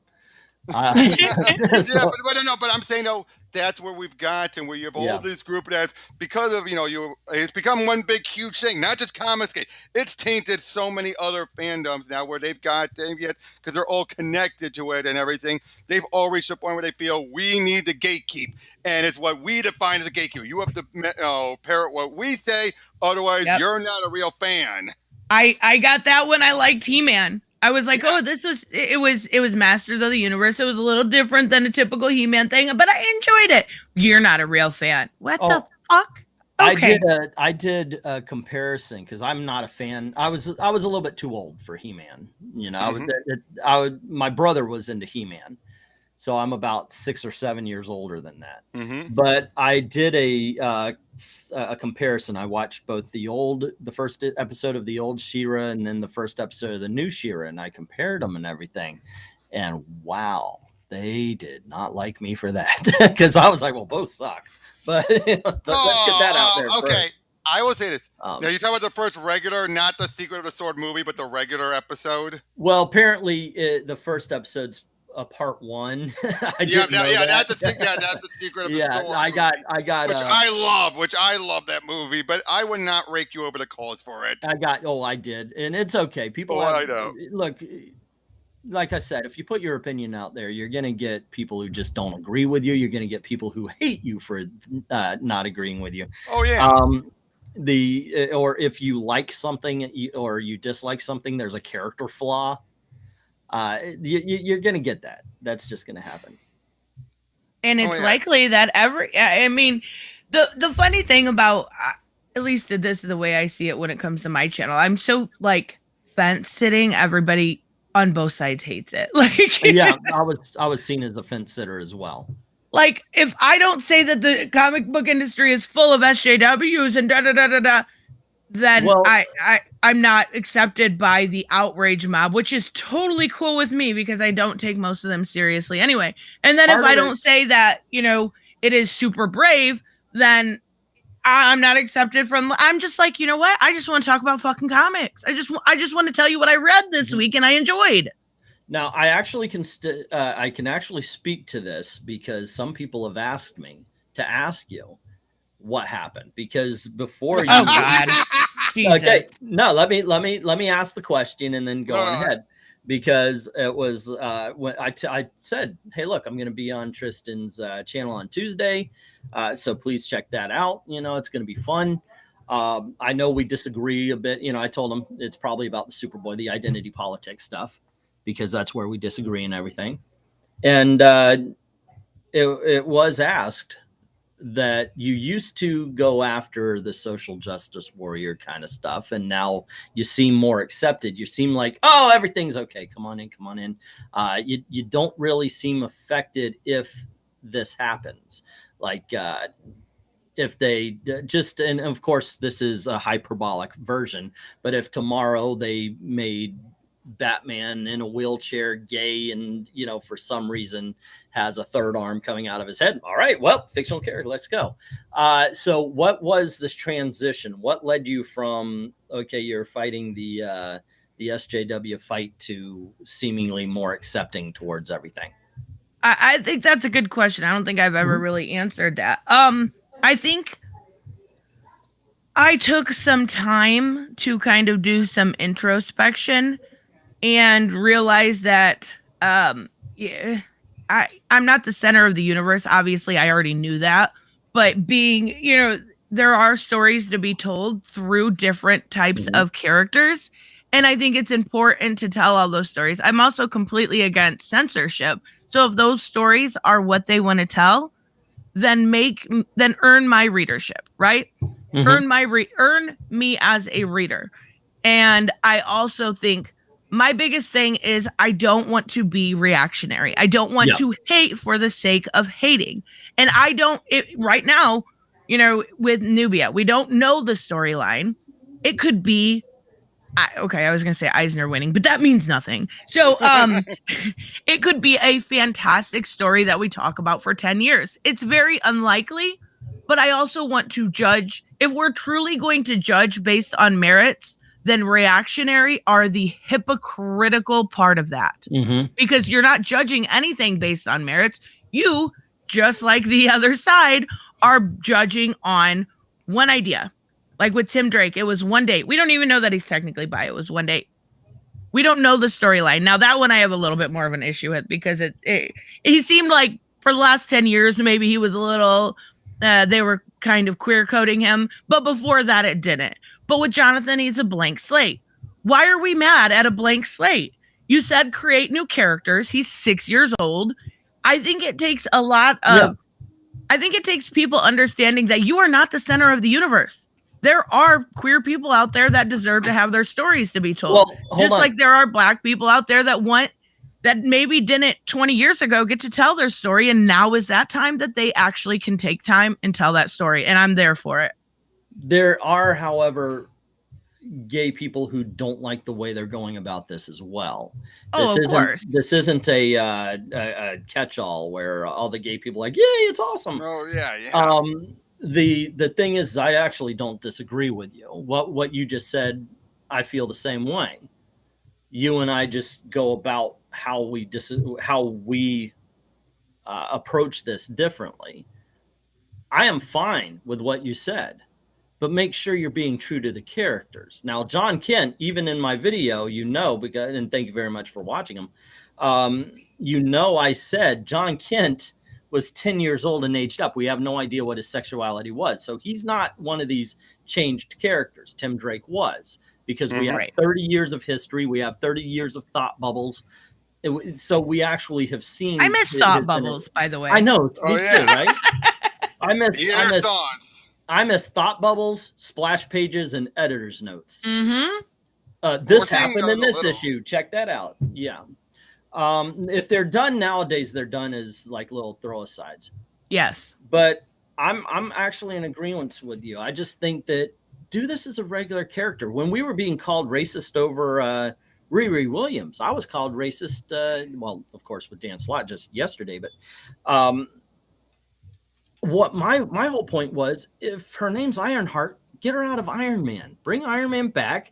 But I'm saying, no, that's where we've got, and where you have all this group that's because of, it's become one big, huge thing, not just Comicsgate. It's tainted so many other fandoms now where they've got, because they're all connected to it and everything, they've all reached a point where they feel we need to gatekeep, and it's what we define as a gatekeeper. You have to parrot what we say, otherwise you're not a real fan. I got that when I liked He-Man. I was like, oh, it was Masters of the Universe. It was a little different than a typical He-Man thing, but I enjoyed it. You're not a real fan. What the fuck? Okay. I did a comparison because I'm not a fan. I was a little bit too old for He-Man. My brother was into He-Man, so I'm about 6 or 7 years older than that. But I did a comparison. I watched both the first episode of the old She-Ra and then the first episode of the new She-Ra, and I compared them and everything. And wow, they did not like me for that because I was like, well, both suck. But let's get that out there. Okay, first. I will say this. Now you talk about the first regular, not the Secret of the Sword movie, but the regular episode. Well, apparently the first episode's part 1. That's the Secret of the Sword. I got which I love that movie, but I would not rake you over the coals for it. I did, and it's okay. People, I know. Look, like I said, if you put your opinion out there, you're going to get people who just don't agree with you. You're going to get people who hate you for not agreeing with you. Oh yeah. Or if you like something or you dislike something, there's a character flaw. You're going to get that. That's just going to happen. And it's likely that I mean, the funny thing about, at least this is the way I see it when it comes to my channel. I'm so like fence sitting. Everybody on both sides hates it. Like, yeah, I was seen as a fence sitter as well. Like, if I don't say that the comic book industry is full of SJWs and da da da da da, then I'm not accepted by the outrage mob, which is totally cool with me because I don't take most of them seriously anyway. And then if I don't say that, you know, it is super brave, then I'm not accepted from. I'm just like, you know what? I just want to talk about fucking comics. I just want to tell you what I read this week and I enjoyed. Now, I actually I can actually speak to this because some people have asked me to ask you what happened, because before you oh God. Okay, no, let me ask the question and then go on ahead, because it was when I said, hey, look, I'm going to be on Tristan's channel on Tuesday, so please check that out. You know, it's going to be fun. I know we disagree a bit. You know, I told him it's probably about the Superboy, the identity politics stuff, because that's where we disagree and everything. And it was asked that you used to go after the social justice warrior kind of stuff, and now you seem more accepted. You seem like, oh, everything's okay. Come on in. You don't really seem affected if this happens. Like, if they just, and of course this is a hyperbolic version, but if tomorrow they made Batman in a wheelchair gay and, you know, for some reason has a third arm coming out of his head, all right, well, fictional character, let's go. So what was this transition? What led you from, okay, you're fighting the SJW fight to seemingly more accepting towards everything? I think that's a good question. I don't think I've ever really answered that. I think I took some time to kind of do some introspection and realize that yeah, I'm not the center of the universe. Obviously, I already knew that. But being, you know, there are stories to be told through different types of characters. And I think it's important to tell all those stories. I'm also completely against censorship. So if those stories are what they want to tell, then earn my readership, right? Earn me as a reader. And I also think my biggest thing is I don't want to be reactionary. I don't want to hate for the sake of hating. And right now, you know, with Nubia, we don't know the storyline. It could be, I was going to say Eisner winning, but that means nothing. So it could be a fantastic story that we talk about for 10 years. It's very unlikely, but I also want to judge. If we're truly going to judge based on merits, then reactionary are the hypocritical part of that. Because you're not judging anything based on merits. You, just like the other side, are judging on one idea. Like with Tim Drake, it was one date. We don't even know that he's technically bi. It was one date. We don't know the storyline. Now, that one I have a little bit more of an issue with, because he seemed like for the last 10 years, maybe he was a little, they were kind of queer coding him. But before that, it didn't. But with Jonathan, he's a blank slate. Why are we mad at a blank slate? You said create new characters. He's 6 years old. I think it takes a lot of, I think it takes people understanding that you are not the center of the universe. There are queer people out there that deserve to have their stories to be told. Well, just like there are Black people out there that maybe didn't 20 years ago get to tell their story. And now is that time that they actually can take time and tell that story. And I'm there for it. There are, however, gay people who don't like the way they're going about this as well. Of course. This isn't a catch-all where all the gay people are like, yay, it's awesome. Oh, yeah. The thing is, I actually don't disagree with you. What you just said, I feel the same way. You and I just go about how we approach this differently. I am fine with what you said. but make sure you're being true to the characters. Now, John Kent, even in my video, because, and thank you very much for watching him. I said John Kent was 10 years old and aged up. We have no idea what his sexuality was. So he's not one of these changed characters. Tim Drake was, because we have 30 years of history. We have 30 years of thought bubbles. So we actually have seen. I miss thought bubbles, by the way. I know. Me too, right? I miss thought bubbles, splash pages, and editor's notes. Mm-hmm. This happened in this issue. Check that out. Yeah. If they're done nowadays, they're done as like little throw asides. Yes. But I'm actually in agreement with you. I just think that do this as a regular character. When we were being called racist over Riri Williams, I was called racist. Well, of course, with Dan Slott just yesterday. But what my whole point was, if her name's Ironheart, get her out of Iron Man. Bring Iron Man back.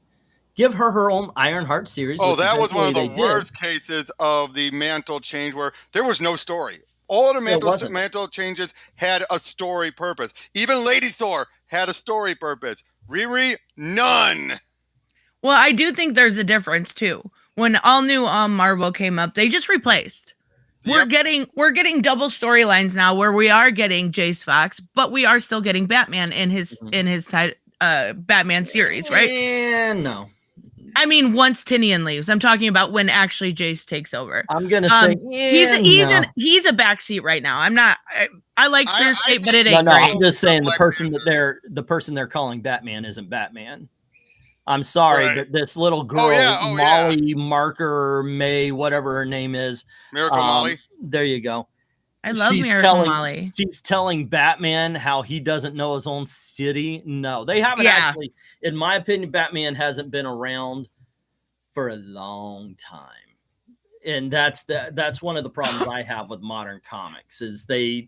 Give her own Ironheart series. Oh, that was one of the worst cases of the mantle change where there was no story. All the mantle changes had a story purpose. Even Lady Thor had a story purpose. Riri, none. Well, I do think there's a difference too. When all new Marvel came up, they just replaced. We're getting double storylines now, where we are getting Jace Fox, but we are still getting Batman in his Batman series, right? And no. I mean, once Tinian leaves, I'm talking about when actually Jace takes over. I'm gonna say he's a backseat right now. I'm not. I like Fear State, but it ain't great. I'm just saying the person they're calling Batman isn't Batman. I'm sorry, but this little girl, Molly Marker May, whatever her name is, Miracle Molly. There you go. I love Miracle Molly. She's telling Batman how he doesn't know his own city. No, they haven't actually. In my opinion, Batman hasn't been around for a long time. And that's one of the problems I have with modern comics is they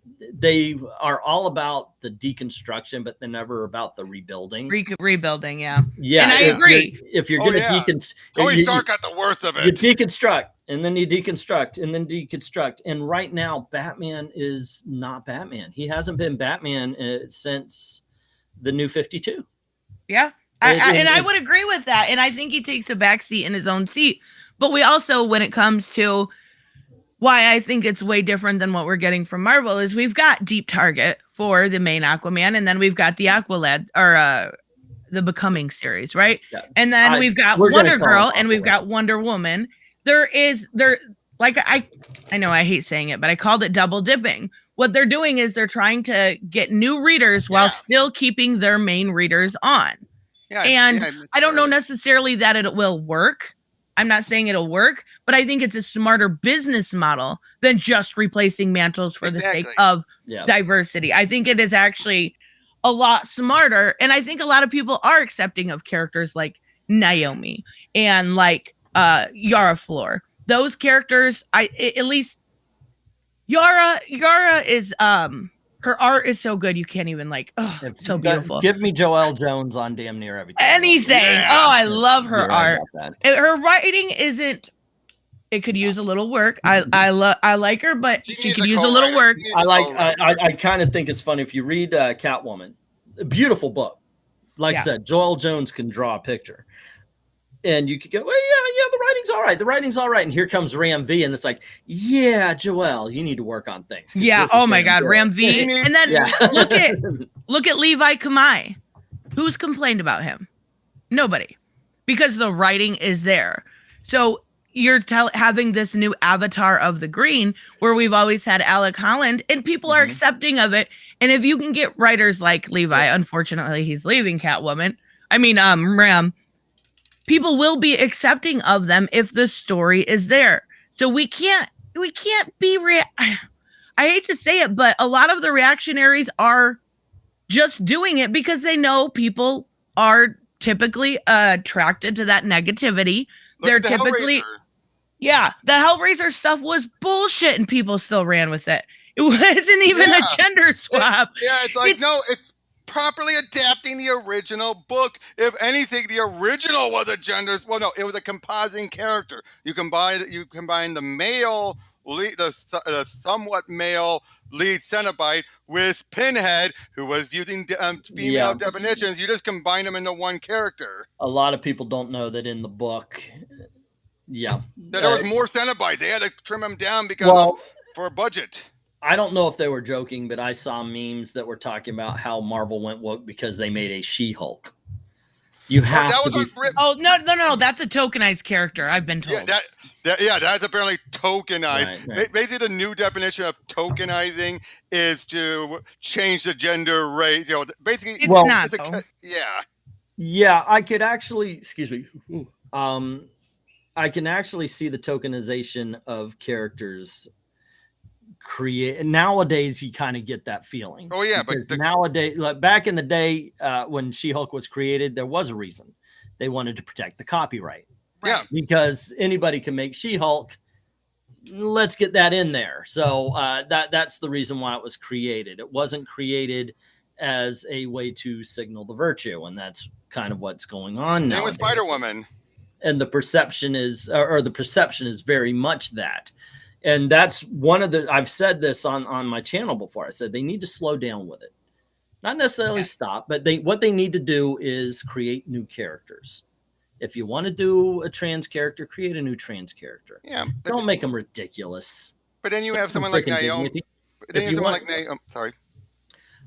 are all about the deconstruction, but they're never about the rebuilding. Rebuilding, yeah. And I agree. If you're going to deconstruct, Tony Stark got the worst of it. You deconstruct, and then you deconstruct, and then deconstruct. And right now, Batman is not Batman. He hasn't been Batman since the New 52. Yeah. I would agree with that. And I think he takes a backseat in his own seat. But we also, when it comes to why I think it's way different than what we're getting from Marvel, is we've got Deep Target for the main Aquaman, and then we've got the Aqualad, or the Becoming series, right? Yeah. And then we've got Wonder Girl, and we've got Wonder Woman. I know I hate saying it, but I called it double dipping. What they're doing is they're trying to get new readers while still keeping their main readers on. I don't know necessarily that it will work. I'm not saying it'll work, but I think it's a smarter business model than just replacing mantles for the sake of diversity. I think it is actually a lot smarter. And I think a lot of people are accepting of characters like Naomi and like Yara Flor. Those characters, at least Yara is her art is so good you can't even it's so beautiful. Give me Joelle Jones on damn near everything. Anything. Yeah. Oh, I love her art. Her writing isn't. It could use a little work. I like her, but she could use a little work. I kind of think it's funny if you read Catwoman, a beautiful book. Like I said, Joelle Jones can draw a picture. And you could go, well, yeah, the writing's all right. The writing's all right. And here comes Ram V. And it's like, yeah, Joelle, you need to work on things. Yeah. Oh my God. Ram V. And then look at Levi Kamai. Who's complained about him? Nobody. Because the writing is there. So you're having this new avatar of the green where we've always had Alec Holland and people are accepting of it. And if you can get writers like Levi, unfortunately, he's leaving Catwoman. Ram. People will be accepting of them if the story is there. So we can't be I hate to say it, but a lot of the reactionaries are just doing it because they know people are typically attracted to that negativity. They're typically the Hellraiser stuff was bullshit and people still ran with it. It wasn't even a gender swap. It's properly adapting the original book. If anything, the original was a gender. Well, no, it was a compositing character. You combine the male the somewhat male lead Cenobite with Pinhead, who was using female definitions. You just combine them into one character. A lot of people don't know that in the book, that there was more Cenobites. They had to trim them down because for a budget. I don't know if they were joking, but I saw memes that were talking about how Marvel went woke because they made a She-Hulk. You have no, that's a tokenized character. I've been told. That's apparently tokenized. Right. Basically, the new definition of tokenizing is to change the gender race. Basically, it's not. Yeah, I could actually. Excuse me. I can actually see the tokenization of characters. Nowadays you kind of get that feeling. Oh yeah, but nowadays, like back in the day when She-Hulk was created, there was a reason. They wanted to protect the copyright. Yeah, because anybody can make She-Hulk. Let's get that in there. So that's the reason why it was created. It wasn't created as a way to signal the virtue, and that's kind of what's going on now. Same with Spider-Woman. And the perception is very much that. And that's one of I've said this on my channel before. I said they need to slow down with it. Not necessarily stop, but what they need to do is create new characters. If you want to do a trans character, create a new trans character. Yeah. Don't make them ridiculous. But then you have someone like Naomi. Sorry.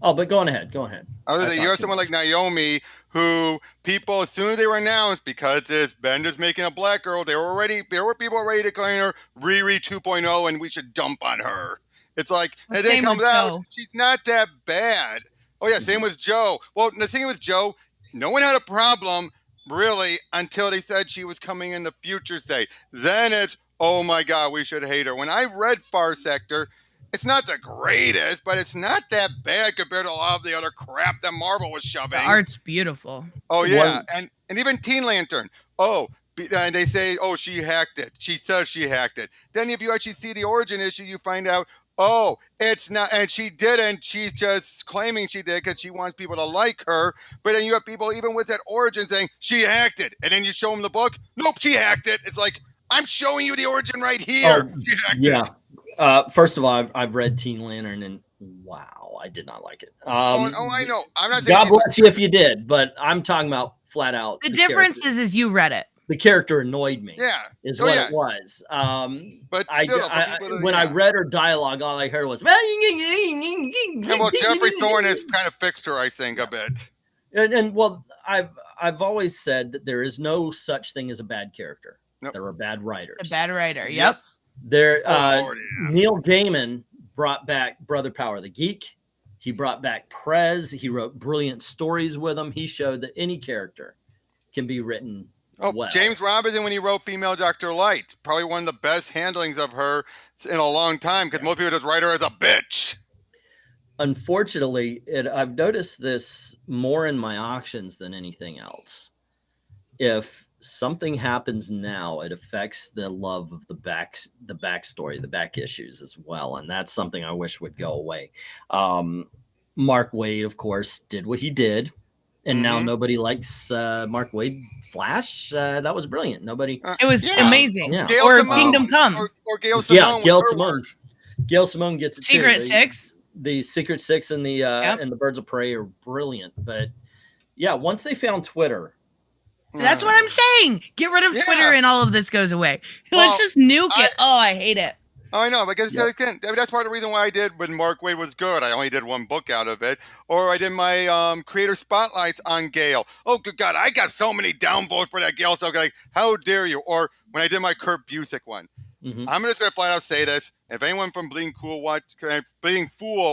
Oh, but go on ahead. Go ahead. I was saying, you have someone like Naomi, who people, as soon as they were announced, because this Bender's making a black girl, there were people already declaring her Riri 2.0, and we should dump on her. It's like, and then it comes out, she's not that bad. Oh yeah, same with Joe. Well, the thing with Joe, no one had a problem really until they said she was coming in the future state. Then it's, oh my God, we should hate her. When I read Far Sector, it's not the greatest, but it's not that bad compared to a lot of the other crap that Marvel was shoving. The art's beautiful. Oh, yeah. And even Teen Lantern. Oh, and they say, oh, she hacked it. She says she hacked it. Then if you actually see the origin issue, you find out, oh, it's not. And she didn't. She's just claiming she did because she wants people to like her. But then you have people, even with that origin, saying she hacked it. And then you show them the book. Nope, she hacked it. It's like, I'm showing you the origin right here. She hacked it. First of all, I've read Teen Lantern, and wow, I did not like it. I know. I'm not. God bless you if you did, but I'm talking about flat out. The difference is you read it. The character annoyed me. Yeah, is what it was. But when I read her dialogue, all I heard was. Well, Jeffrey Thorne has kind of fixed her, I think, a bit. And I've always said that there is no such thing as a bad character. Nope. There are bad writers. A bad writer. Yep. Neil Gaiman brought back Brother Power the Geek. He brought back Prez. He wrote brilliant stories with him. He showed that any character can be written well. James Robinson, when he wrote Female Dr. Light, probably one of the best handlings of her in a long time, because most people just write her as a bitch. Unfortunately, I've noticed this more in my auctions than anything else. If something happens now, it affects the love of the backstory, the back issues as well, and that's something I wish would go away. Mark Waid, of course, did what he did, and now nobody likes Mark Waid Flash. That was brilliant. Nobody. It was amazing. Yeah. Or Kingdom Come. Or Gail Simone. Gail Simone. Gail Simone gets it. Secret Six. The Secret Six and the Birds of Prey are brilliant, but yeah, once they found Twitter. That's what I'm saying. Get rid of Twitter and all of this goes away. Let's just nuke it. Oh, I hate it. I know, because that's part of the reason why I did when Mark Waid was good. I only did one book out of it. Or I did my creator spotlights on Gail. Oh, good God, I got so many downvotes for that Gail. So I'm like, how dare you? Or when I did my Kurt Busiek one. I'm just going to flat out say this. If anyone from Bleeding Fool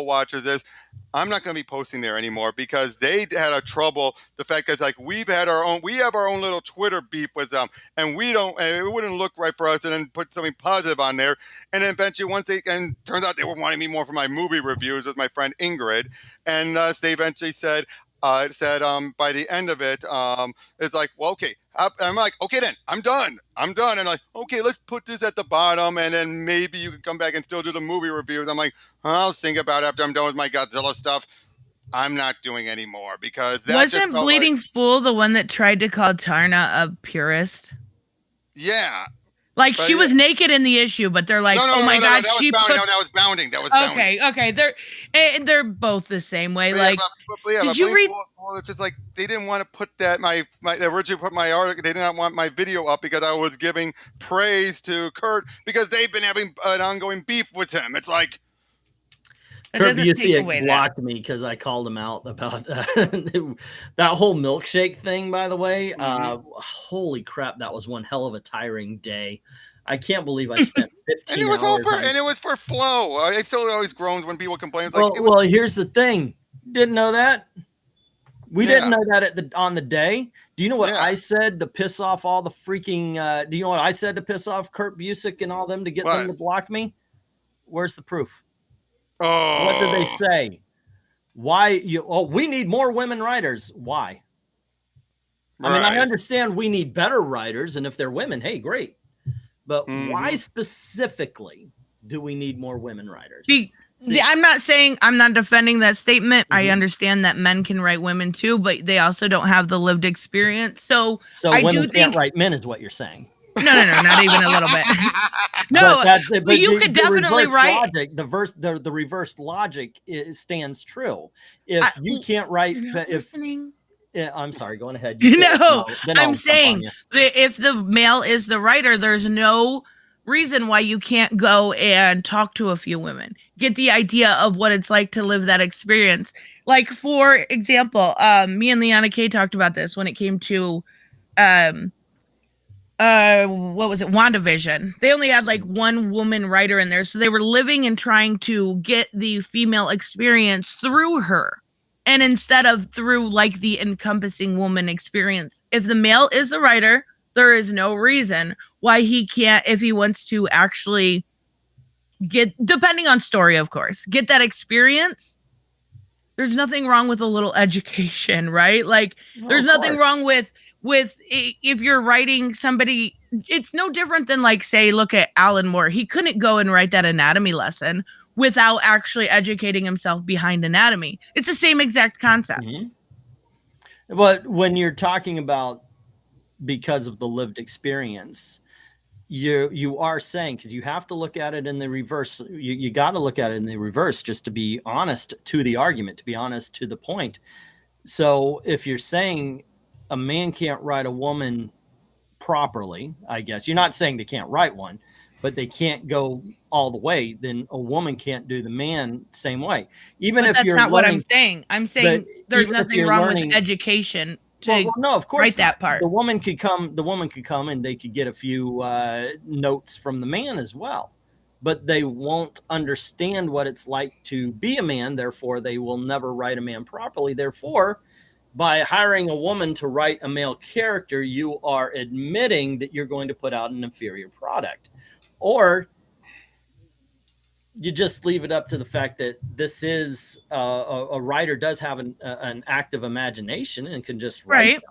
watches this, I'm not going to be posting there anymore because they had a trouble. The fact is, like, we have our own little Twitter beef with them, and it wouldn't look right for us. And then put something positive on there, and then eventually turns out they were wanting me more for my movie reviews with my friend Ingrid, and they eventually said. By the end of it, it's like, well, okay. I'm like, okay, then I'm done. And like, okay, let's put this at the bottom, and then maybe you can come back and still do the movie reviews. I'm like, I'll think about it after I'm done with my Godzilla stuff. I'm not doing anymore because that wasn't Bleeding Fool the one that tried to call Tarna a purist? Yeah. Like she was naked in the issue, but they're like, oh my god, that she was bounding. put... No, that was bounding. That was bounding. Okay. They're both the same way. Did you read? Well, it's just like they didn't want to put that my originally put my article. They did not want my video up because I was giving praise to Kurt because they've been having an ongoing beef with him. It's like Kurt Busiek blocked me because I called him out about that whole milkshake thing, by the way. Holy crap, that was one hell of a tiring day. I can't believe I spent 15 hours. And it was for flow. I still always groans when people complain. Well, here's the thing. Didn't know that. We didn't know that on the day. Do you know what I said to piss off all the freaking... do you know what I said to piss off Kurt Busiek and all them to get them to block me? Where's the proof? Oh, what did they say? Why we need more women writers. Why? I mean, I understand we need better writers, and if they're women, hey, great. But why specifically do we need more women writers? I'm not defending that statement. I understand that men can write women too, but they also don't have the lived experience. So I women can't write men is what you're saying. No, not even a little bit. No, but you could definitely write. The reverse logic stands true. If you can't write, I'm sorry, go on ahead. I'm saying that if the male is the writer, there's no reason why you can't go and talk to a few women, get the idea of what it's like to live that experience. Like, for example, me and Liana K talked about this when it came to what was it, WandaVision. They only had like one woman writer in there, so they were living and trying to get the female experience through her, and instead of through like the encompassing woman experience. If the male is the writer, there is no reason why he can't, if he wants to actually get, depending on story, of course, get that experience. There's nothing wrong with a little education, right? Like, there's nothing wrong with if you're writing somebody. It's no different than, like, say, look at Alan Moore. He couldn't go and write that anatomy lesson without actually educating himself behind anatomy. It's the same exact concept. But when you're talking about because of the lived experience, you are saying, because you have to look at it in the reverse. You got to look at it in the reverse, just to be honest to the argument, to be honest to the point. So if you're saying a man can't write a woman properly, I guess you're not saying they can't write one, but they can't go all the way, then a woman can't do the man same way. Even if that's not what I'm saying. I'm saying there's nothing wrong with education. No, of course write that part. The woman could come and they could get a few notes from the man as well, but they won't understand what it's like to be a man. Therefore, they will never write a man properly. Therefore, by hiring a woman to write a male character, you are admitting that you're going to put out an inferior product. Or you just leave it up to the fact that this is a writer does have an active imagination and can just write.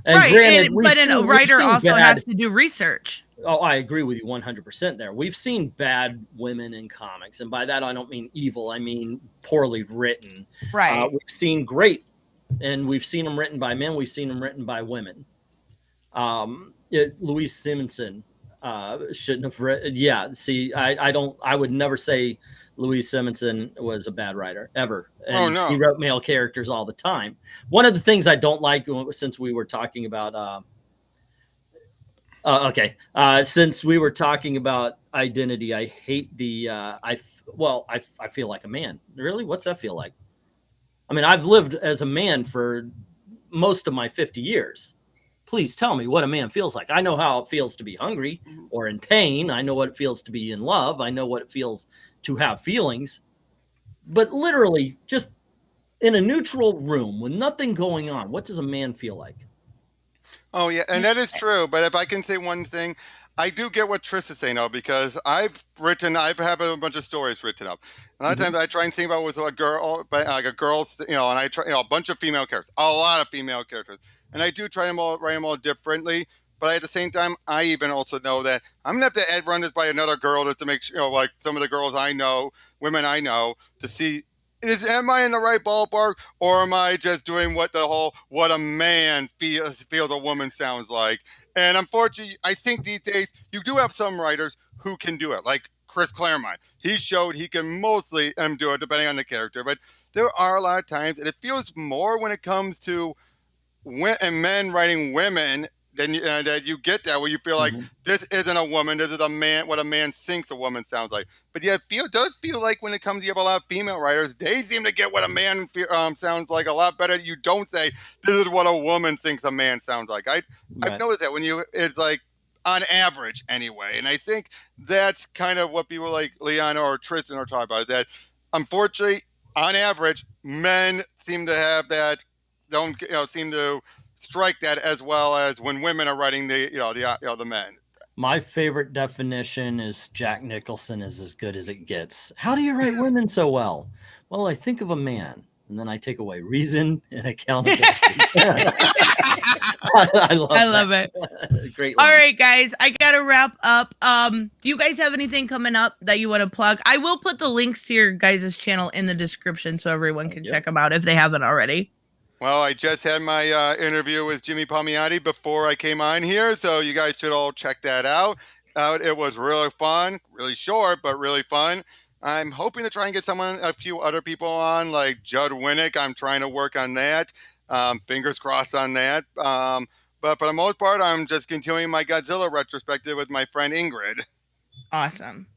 And granted, but a writer also has to do research. Oh, I agree with you 100% there. We've seen bad women in comics, and by that I don't mean evil. I mean poorly written. Right. We've seen great, and we've seen them written by men. We've seen them written by women. Louise Simonson shouldn't have read. Yeah. See, I would never say Louise Simonson was a bad writer ever. And he wrote male characters all the time. One of the things I don't like, since we were talking about, since we were talking about identity, I hate the, I feel like a man. Really? What's that feel like? I mean, I've lived as a man for most of my 50 years. Please tell me what a man feels like. I know how it feels to be hungry or in pain. I know what it feels to be in love. I know what it feels to have feelings. But literally, just in a neutral room with nothing going on, what does a man feel like? Oh, yeah, and that is true. But if I can say one thing, I do get what Trish is saying, though, because I have a bunch of stories written up. A lot of times I try and think about it with a girl, like a girl's, and I try, a bunch of female characters, a lot of female characters. And I do try to write them all differently. But at the same time, I even also know that I'm going to have to run this by another girl just to make sure, like some of the girls I know, women I know, to see, am I in the right ballpark, or am I just doing what a man feels a woman sounds like? And unfortunately, I think these days you do have some writers who can do it, like Chris Claremont. He showed he can mostly do it depending on the character, but there are a lot of times, and it feels more when it comes to men writing women, then that you get that where you feel like this isn't a woman, this is a man, what a man thinks a woman sounds like. But yeah, it does feel like when it comes to you have a lot of female writers, they seem to get what a man sounds like a lot better. You don't say this is what a woman thinks a man sounds like. I've noticed that when it's like on average anyway, and I think that's kind of what people like Leon or Tristan are talking about. Is that unfortunately, on average, men seem to have that. Don't seem to strike that as well as when women are writing the men. My favorite definition is Jack Nicholson is as good as it gets. How do you write women so well? Well, I think of a man, and then I take away reason and accountability. I love it. Great line. All right, guys, I gotta wrap up. Do you guys have anything coming up that you want to plug? I will put the links to your guys' channel in the description so everyone can check them out if they haven't already. Well, I just had my interview with Jimmy Palmiotti before I came on here, so you guys should all check that out. It was really fun, really short, but really fun. I'm hoping to try and get a few other people on, like Judd Winnick. I'm trying to work on that. Fingers crossed on that. But for the most part, I'm just continuing my Godzilla retrospective with my friend Ingrid. Awesome.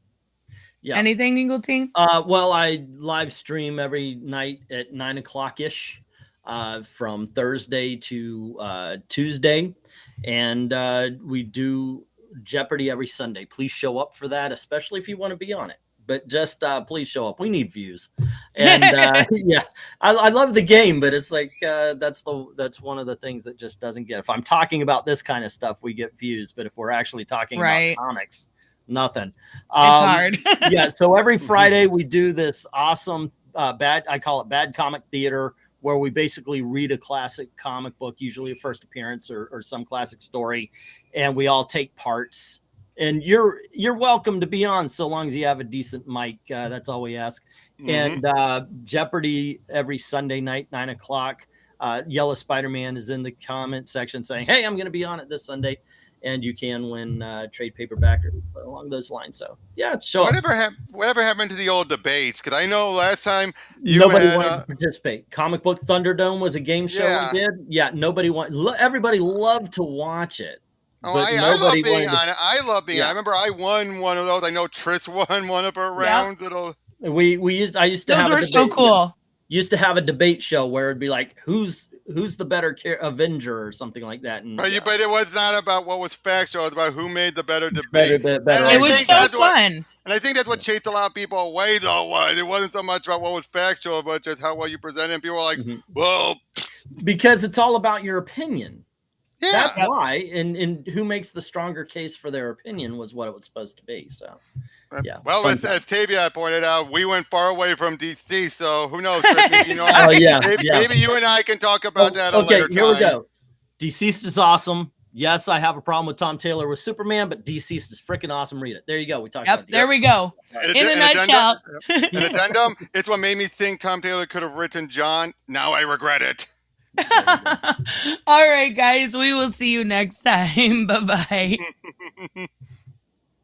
Yeah. Anything, Ingleton? Well, I live stream every night at 9 o'clock-ish. From Thursday to Tuesday, and we do Jeopardy every Sunday. Please show up for that, especially if you want to be on it. But just please show up. We need views, and yeah, I love the game, but it's like that's one of the things that just doesn't get. If I'm talking about this kind of stuff, we get views, but if we're actually talking about comics, nothing. It's hard. Yeah, so every Friday we do this awesome I call it Bad Comic Theater, where we basically read a classic comic book, usually a first appearance or some classic story, and we all take parts. And you're welcome to be on so long as you have a decent mic. That's all we ask. And Jeopardy every Sunday night, 9 o'clock. Yellow Spider-Man is in the comment section saying, hey, I'm going to be on it this Sunday. And you can win trade paperback or along those lines. So yeah, sure. Whatever happened to the old debates? Because I know last time nobody wanted to participate. Comic Book Thunderdome was a game show we did. Yeah, nobody wanted. Everybody loved to watch it. Oh, I love being on it. I love being. I remember I won one of those. I know Tris won one of her rounds. I used to have a debate. So cool. Used to have a debate show where it'd be like, who's the better Avenger or something like that. And, but it was not about what was factual. It was about who made the better debate. Better. It was so fun. And I think that's what chased a lot of people away, though. It wasn't so much about what was factual, but just how well you presented. And people were like, well. Because it's all about your opinion. Yeah. That's why. And who makes the stronger case for their opinion was what it was supposed to be. So. Yeah. Well, as Tavia pointed out, we went far away from DC, so who knows? Maybe you and I can talk about that a later time. Here we go. Deceased is awesome. Yes, I have a problem with Tom Taylor with Superman, but Deceased is freaking awesome. Read it. There you go. We talked about it. There we go. In a nutshell. An addendum. It's what made me think Tom Taylor could have written John. Now I regret it. All right, guys. We will see you next time. Bye-bye.